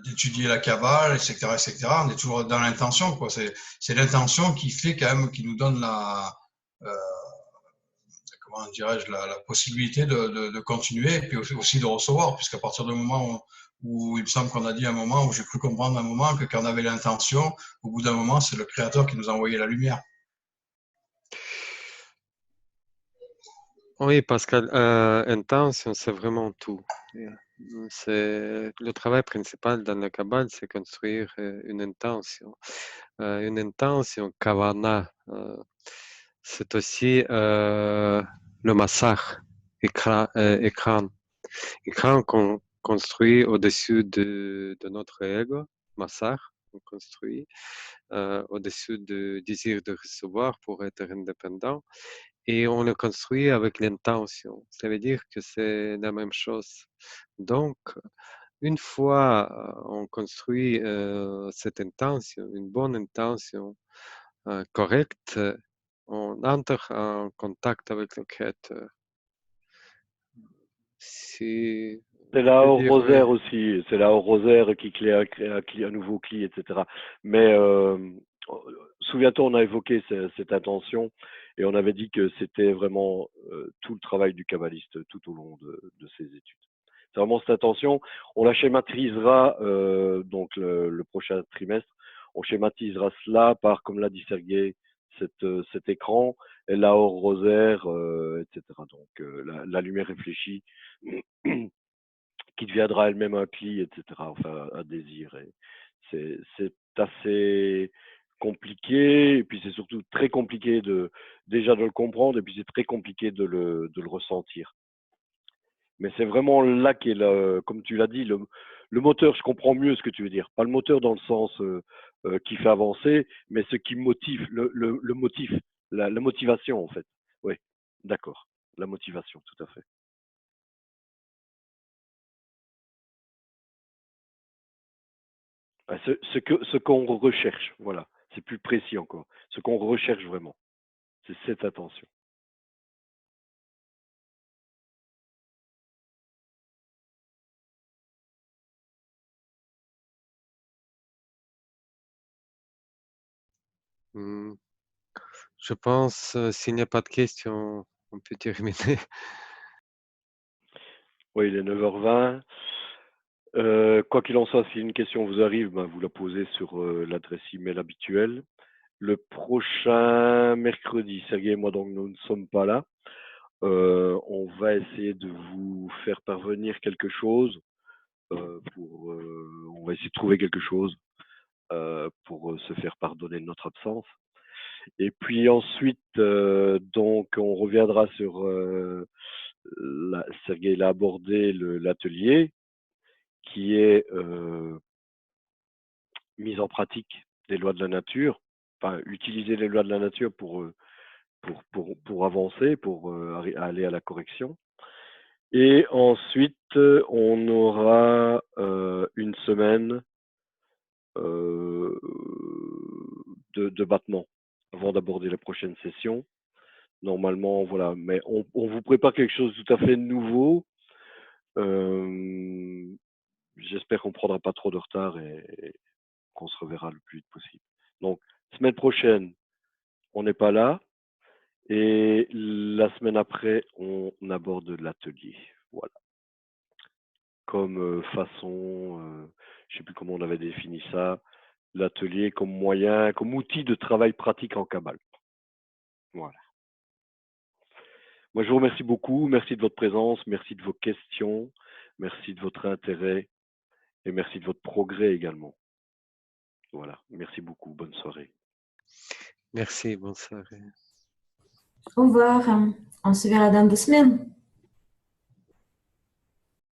d'étudier la Kabbale, etc., etc. On est toujours dans l'intention, quoi. C'est l'intention qui fait quand même, qui nous donne comment dirais-je, la possibilité de continuer et puis aussi de recevoir, puisqu'à partir du moment où il me semble qu'on a dit un moment, où j'ai cru comprendre un moment que quand on avait l'intention, au bout d'un moment, c'est le Créateur qui nous a envoyé la lumière. Oui, parce que intention, c'est vraiment tout. C'est le travail principal dans la Kabbale, c'est construire une intention. Une intention, kavana, c'est aussi le massage, écran qu'on construit au-dessus de notre ego, massage, on construit au-dessus du désir de recevoir pour être indépendant. Et on le construit avec l'intention. Ça veut dire que c'est la même chose. Donc, une fois on construit cette intention, une bonne intention correcte, on entre en contact avec le Créateur. Si C'est je la peux hors dire oui. rosaire aussi. C'est la hors rosaire qui crée un nouveau cli, etc. Mais souviens-toi, on a évoqué cette intention et on avait dit que c'était vraiment tout le travail du kabbaliste tout au long de ses études. C'est vraiment cette intention. On la schématisera donc le prochain trimestre. On schématisera cela par, comme l'a dit Sergei, cet écran et la hors rosaire, etc. Donc la lumière réfléchie qui deviendra elle-même un cli, etc. Enfin, un désir. Et c'est assez compliqué, et puis c'est surtout très compliqué déjà de le comprendre, et puis c'est très compliqué de le ressentir. Mais c'est vraiment là qu'est, comme tu l'as dit, le moteur. Je comprends mieux ce que tu veux dire. Pas le moteur dans le sens qui fait avancer, mais ce qui motive, le motif, la motivation en fait. Oui, d'accord. La motivation, tout à fait. Ce qu'on recherche, voilà, c'est plus précis encore. Ce qu'on recherche vraiment, c'est cette attention. Hmm. Je pense, s'il n'y a pas de questions, on peut terminer. Oui, il est 9h20. Quoi qu'il en soit, si une question vous arrive, ben, vous la posez sur l'adresse email habituelle. Le prochain mercredi, Sergueï et moi, donc, nous ne sommes pas là. On va essayer de vous faire parvenir quelque chose. On va essayer de trouver quelque chose pour se faire pardonner de notre absence. Et puis ensuite, donc, on reviendra sur. Sergueï a abordé l'atelier qui est mise en pratique des lois de la nature, enfin utiliser les lois de la nature pour avancer, pour aller à la correction. Et ensuite, on aura une semaine de battement avant d'aborder la prochaine session. Normalement, voilà, mais on vous prépare quelque chose de tout à fait nouveau. J'espère qu'on ne prendra pas trop de retard et qu'on se reverra le plus vite possible. Donc, semaine prochaine, on n'est pas là. Et la semaine après, on aborde l'atelier. Voilà. Comme façon, je ne sais plus comment on avait défini ça, l'atelier comme moyen, comme outil de travail pratique en Kabbale. Voilà. Moi, je vous remercie beaucoup. Merci de votre présence, merci de vos questions, merci de votre intérêt et merci de votre progrès également. Voilà. Merci beaucoup. Bonne soirée. Merci, bonne soirée. Au revoir. On se verra dans 2 semaines.